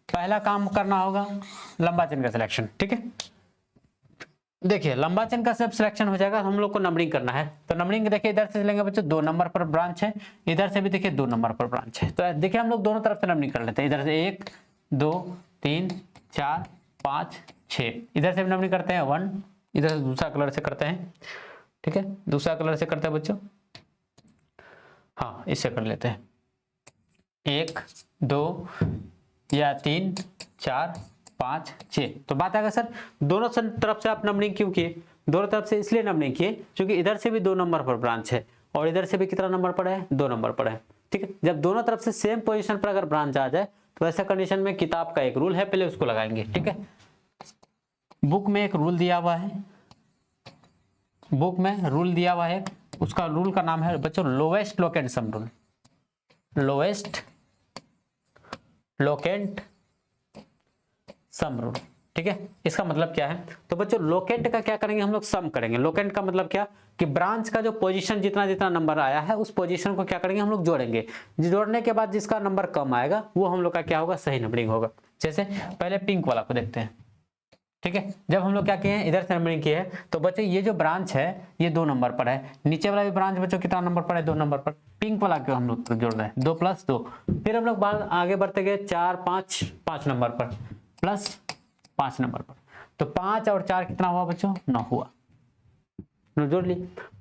पहला काम करना होगा लंबा चेन का सिलेक्शन, ठीक है। देखिए लंबा चेन का सब सिलेक्शन हो जाएगा, हम लोग को नंबरिंग करना है। तो नंबरिंग देखिए इधर से चलेंगे बच्चों 2 नंबर पर ब्रांच है, इधर से भी देखिए 2 नंबर पर ब्रांच है। तो देखिए हम लोग दोनों तरफ से नंबरिंग कर लेते हैं, इधर से 1 2 3 4 5 6, इधर से भी नंबरिंग करते हैं 1, इधर से दूसरा कलर से करते हैं, ठीक है, दूसरा कलर से करते हैं बच्चों, हाँ इससे कर लेते हैं 1 2 या 3 4 5 6। तो बात आएगा सर दोनों तरफ से आप नंबरिंग क्यों किए, दोनों तरफ से इसलिए नंबरिंग किए क्योंकि इधर से भी 2 नंबर पर ब्रांच है और इधर से भी कितना नंबर पड़ा है, 2 नंबर पड़ा है, ठीक है। जब दोनों तरफ से सेम पोजीशन पर अगर ब्रांच आ जाए तो ऐसा कंडीशन में किताब का एक रूल है, पहले उसको लगाएंगे, ठीक है। बुक में एक रूल दिया हुआ है, बुक में रूल दिया हुआ है, उसका रूल का नाम है बच्चों lowest locant sum rule, lowest locant sum rule, ठीक है। इसका मतलब क्या है, तो बच्चों लोकेंट का क्या करेंगे हम लोग, सम करेंगे। लोकेंट का मतलब क्या कि ब्रांच का जो पोजीशन जितना जितना नंबर आया है उस पोजीशन को क्या करेंगे हम लोग जोड़ेंगे, जोड़ने के बाद जिसका नंबर कम आएगा वो हम लोग का क्या होगा, सही नंबरिंग होगा। जैसे पहले पिंक वाला को देखते हैं, ठीक है। जब हम लोग क्या किए हैं, इधर से नंबरिंग किए है, तो बच्चों ये जो ब्रांच है ये 2 नंबर पर है, नीचे वाला भी ब्रांच बच्चों कितना नंबर पर है, 2 नंबर पर। पिंक वाला क्यों हम लोग जोड़ रहे हैं, 2 + 2, फिर हम लोग आगे बढ़ते गए 4 5 5 नंबर पर प्लस 5 नंबर पर, तो 5 और 4 कितना हुआ बच्चों, 9 हुआ, जोड़ ली।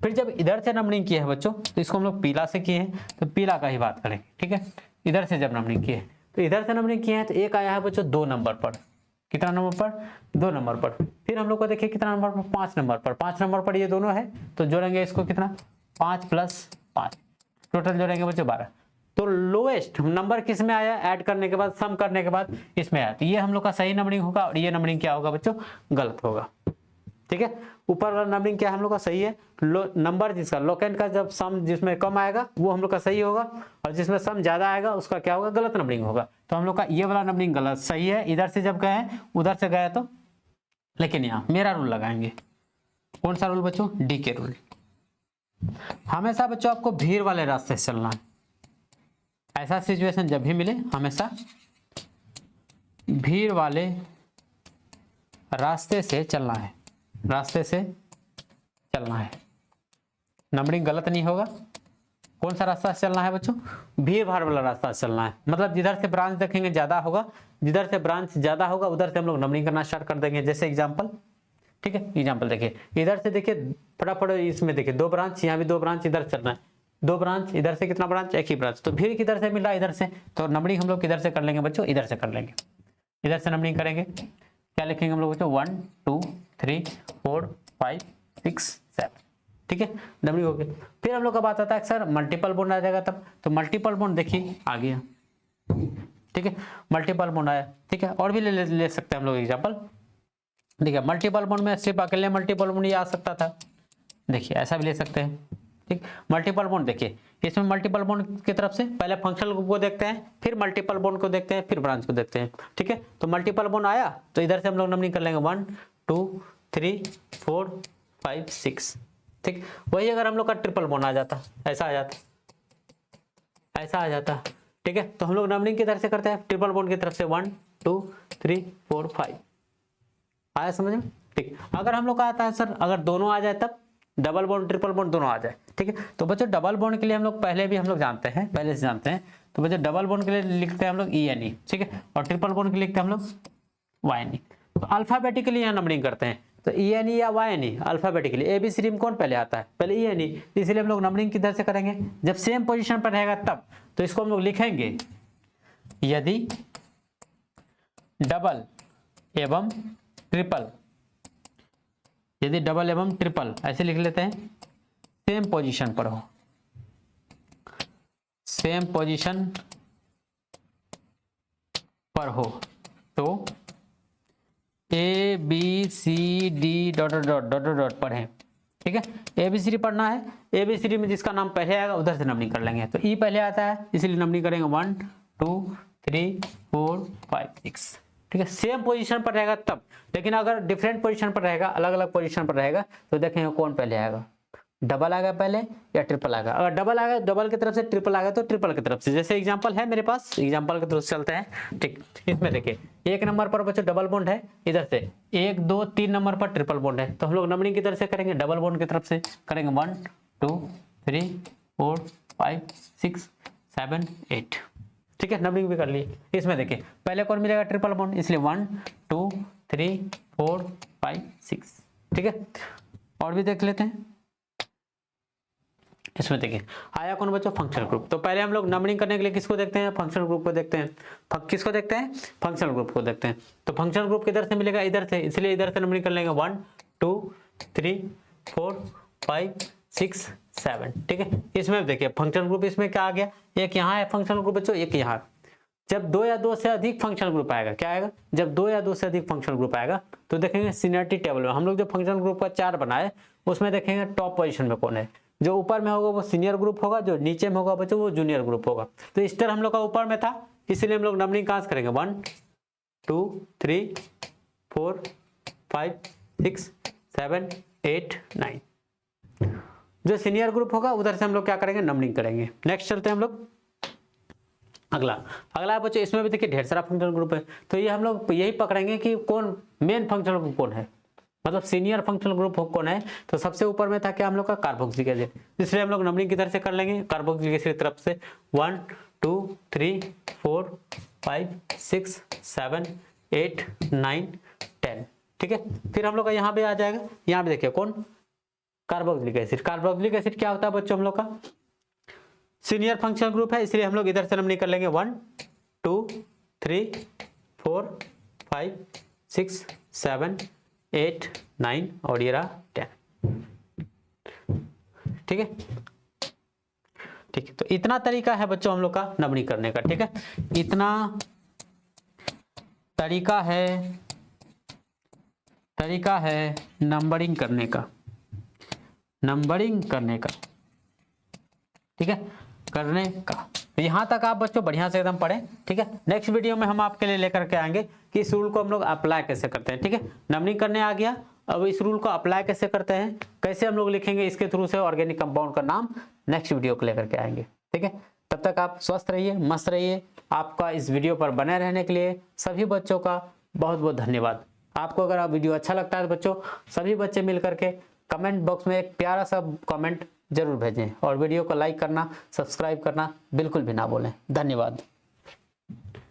फिर जब इधर से नंबरिंग किए है बच्चों, तो इसको हम लोग पीला से किए हैं, तो पीला का ही बात करेंगे, ठीक है। इधर से जब नंबरिंग किए तो इधर से नंबरिंग किए हैं, तो एक आया है बच्चों 2 नंबर पर, कितना नंबर पर, 2 नंबर पर। फिर हम लोग को देखिए कितना नंबर पर, 5 नंबर पर, 5 नंबर पर ये दोनों है, तो जोड़ेंगे इसको कितना, 5 + 5, टोटल जोड़ेंगे बच्चों 12। तो लोएस्ट नंबर किस में आया, ऐड करने के बाद, सम करने के बाद इसमें आया, तो ये हम लोग का सही नंबरिंग होगा और ये नंबरिंग क्या होगा बच्चों, गलत होगा, ठीक है। ऊपर वाला नंबरिंग क्या हम लोग का सही है, नंबर जिसका लोकेंट का जब सम जिसमें कम आएगा वो हम लोग का सही होगा, और जिसमें सम ज्यादा आएगा उसका क्या होगा, गलत नंबरिंग होगा। तो हम लोग का ये वाला नंबरिंग गलत, सही है, इधर से जब गए उधर से गए तो, लेकिन यहाँ मेरा रूल लगाएंगे, कौन सा रूल बच्चों, डी के रूल। हमेशा बच्चों आपको भीड़ वाले रास्ते से चलना है, ऐसा सिचुएशन जब भी मिले हमेशा भीड़ वाले रास्ते से चलना है, रास्ते से चलना है, नंबरिंग गलत नहीं होगा। कौन सा रास्ता से चलना है बच्चों, भीड़ भाड़ वाला रास्ता से चलना है, मतलब जिधर से ब्रांच देखेंगे ज्यादा होगा, जिधर से ब्रांच ज्यादा होगा उधर से हम लोग नंबरिंग करना स्टार्ट कर देंगे। जैसे एग्जांपल, ठीक है, एग्जांपल देखिए, इधर से देखिए फटाफट, इसमें देखिए 2 ब्रांच, यहाँ भी 2 ब्रांच, इधर चलना है 2 ब्रांच, इधर से कितना ब्रांच, एक ही ब्रांच, तो भीड़ किधर से मिल रहा है, इधर से, तो नंबरिंग हम लोग किधर से कर लेंगे बच्चों, इधर से कर लेंगे, इधर से नंबरिंग करेंगे, क्या लिखेंगे हम लोग बच्चों, 1 2 3 4 5 6 7, ठीक है, नंबरिंग हो गया। फिर हम लोग का बात आता है सर मल्टीपल बॉन्ड आ जाएगा तब, तो मल्टीपल बॉन्ड देखिए आ गया, ठीक है, मल्टीपल बॉन्ड आया, ठीक है। और भी ले सकते हैं हम लोग एग्जांपल, देखिए मल्टीपल बॉन्ड में सिर्फ अकेले मल्टीपल बॉन्ड ये आ सकता था, देखिए ऐसा भी ले सकते हैं, ठीक। मल्टीपल बॉन्ड देखिए, इसमें मल्टीपल बॉन्ड की तरफ से पहले फंक्शनल ग्रुप को देखते हैं, फिर मल्टीपल बॉन्ड को देखते हैं, फिर ब्रांच को देखते हैं, ठीक है। तो मल्टीपल बॉन्ड आया तो इधर से हम लोग नंबरिंग कर लेंगे 1 2 3 4 5 6, ठीक। वही अगर हम लोग का ट्रिपल बॉन्ड आ जाता, ऐसा आ जाता, ऐसा आ जाता, ठीक है, तो हम लोग नंबरिंग किधर से करते हैं, ट्रिपल बॉन्ड की तरफ से 1 2 3 4 5, आया समझ में, ठीक। अगर हम लोग का आता है सर अगर दोनों आ जाए तब, डबल बॉन्ड ट्रिपल बॉन्ड दोनों आ जाए, ठीक है। तो बच्चों डबल बॉन्ड के लिए हम लोग पहले भी हम लोग जानते हैं, पहले से जानते हैं, तो बच्चों डबल बॉन्ड के लिए लिखते हैं हम लोग ENE, ठीक है, और ट्रिपल बॉन्ड के लिए लिखते हैं हम लोग YNE। तो अल्फाबेटिकली यहाँ नंबरिंग करते हैं, तो ENE या YNE अल्फाबेटिकली, ABCD में कौन पहले आता है, पहले ENE, इसलिए हम लोग नंबरिंग किधर से करेंगे, जब सेम पोजीशन पर रहेगा तब, तो इसको हम लोग लिखेंगे यदि डबल एवं ट्रिपल, यदि डबल एवं ट्रिपल ऐसे लिख लेते हैं, सेम पोजीशन पर हो, सेम पोजीशन पर हो, तो ABCD dot dot dot dot पढ़ें, ठीक है। ABCD पढ़ना है, ABCD में जिसका नाम पहले आएगा उधर से नंबरिंग कर लेंगे, तो E पहले आता है इसलिए नंबरिंग करेंगे 1 2 3 4 5 6, ठीक है। सेम पोजीशन पर रहेगा तब, लेकिन अगर डिफरेंट पोजीशन पर रहेगा, अलग अलग पोजीशन पर रहेगा, तो देखेंगे कौन पहले आएगा, डबल आएगा पहले या ट्रिपल आएगा। अगर डबल आएगा डबल की तरफ से, ट्रिपल आएगा तो ट्रिपल की तरफ से। जैसे एग्जांपल है मेरे पास, एग्जांपल की तरफ से चलते हैं। ठीक, इसमें देखिए 1 नंबर पर बच्चों डबल बॉन्ड है, इधर से 1 2 3 नंबर पर ट्रिपल बॉन्ड है, तो हम लोग नंबरिंग की तरफ से करेंगे, डबल बॉन्ड की तरफ से करेंगे 1 2 3 4 5 6 7 8। ठीक है, नंबरिंग भी कर लिए। इसमें देखिए पहले कौन मिलेगा, ट्रिपल बॉन्ड, इसलिए 1 2 3 4 5 6। ठीक है, और भी देख लेते हैं। इसमें देखिए आया कौन बच्चों, फंक्शनल ग्रुप। तो पहले हम लोग नंबरिंग करने के लिए किसको देखते हैं, फंक्शनल ग्रुप को देखते हैं। किसको देखते हैं, फंक्शनल ग्रुप को देखते हैं। तो फंक्शनल ग्रुप किधर से मिलेगा, इधर से, इसलिए इधर से नंबरिंग कर लेंगे 1 2 3 4 5 6 7। ठीक है, इसमें देखिए फंक्शनल ग्रुप इसमें क्या आ गया, एक यहाँ है फंक्शनल ग्रुप बच्चों, एक यहाँ। जब 2 या 2 से अधिक फंक्शनल ग्रुप आएगा, क्या आएगा, जब 2 या 2 से अधिक फंक्शनल ग्रुप आएगा तो देखेंगे सीनियरिटी टेबल में हम लोग जो फंक्शनल ग्रुप का चार्ट बनाए उसमें देखेंगे टॉप पोजीशन में कौन है। जो ऊपर में होगा वो सीनियर ग्रुप होगा, जो नीचे में होगा बच्चों वो जूनियर ग्रुप होगा। तो इस तरह हम लोग का ऊपर में था, इसलिए हम लोग नंबरिंग कहाँ से करेंगे, 1 2 3 4 5 6 7 8 9। जो सीनियर ग्रुप होगा उधर से हम लोग क्या करेंगे, नंबरिंग करेंगे। नेक्स्ट चलते हैं हम लोग अगला बच्चों। इसमें भी देखिए ढेर सारा फंक्शनल ग्रुप है, तो ये हम लोग यही पकड़ेंगे कि कौन मेन फंक्शनल ग्रुप कौन है, मतलब सीनियर फंक्शनल ग्रुप कौन है। तो सबसे ऊपर में था क्या हम लोग का, कार्बोक्सिलिक एसिड, इसलिए हम लोग नंबरिंग की तरफ से कर लेंगे कार्बोक्सिलिक एसिड की तरफ से 1 2 3 4 5 6 7 8 9 10। ठीक है, फिर हम लोग का यहाँ पे आ जाएगा, यहाँ पे देखिए कौन, कार्बोक्सिलिक एसिड। कार्बोक्सिलिक एसिड क्या होता है बच्चों, हम लोग का सीनियर फंक्शनल ग्रुप है, इसलिए हम लोग इधर से नंबरिंग कर लेंगे 1 2 3 4 5 6 7 8 9 और ये रहा 10। ठीक है, ठीक है, तो इतना तरीका है बच्चों हम लोग का नंबरिंग करने का। ठीक है, इतना तरीका है नंबरिंग करने का, नंबरिंग करने का। ठीक है, करने का। यहाँ तक आप बच्चों बढ़िया से एकदम पढ़ें। ठीक है, नेक्स्ट वीडियो में हम आपके लिए लेकर के आएंगे कि इस रूल को हम लोग अप्लाई कैसे करते हैं। ठीक है, नंबरिंग करने आ गया, अब इस रूल को अप्लाई कैसे करते हैं, कैसे हम लोग लिखेंगे इसके थ्रू से ऑर्गेनिक कंपाउंड का नाम, नेक्स्ट वीडियो को लेकर के आएंगे। ठीक है, तब तक आप स्वस्थ रहिए, मस्त रहिए। आपका इस वीडियो पर बने रहने के लिए सभी बच्चों का बहुत बहुत धन्यवाद। आपको अगर वीडियो अच्छा लगता है तो बच्चों सभी बच्चे मिल करके कमेंट बॉक्स में एक प्यारा सा कमेंट जरूर भेजें और वीडियो को लाइक करना, सब्सक्राइब करना बिल्कुल भी ना भूलें। धन्यवाद।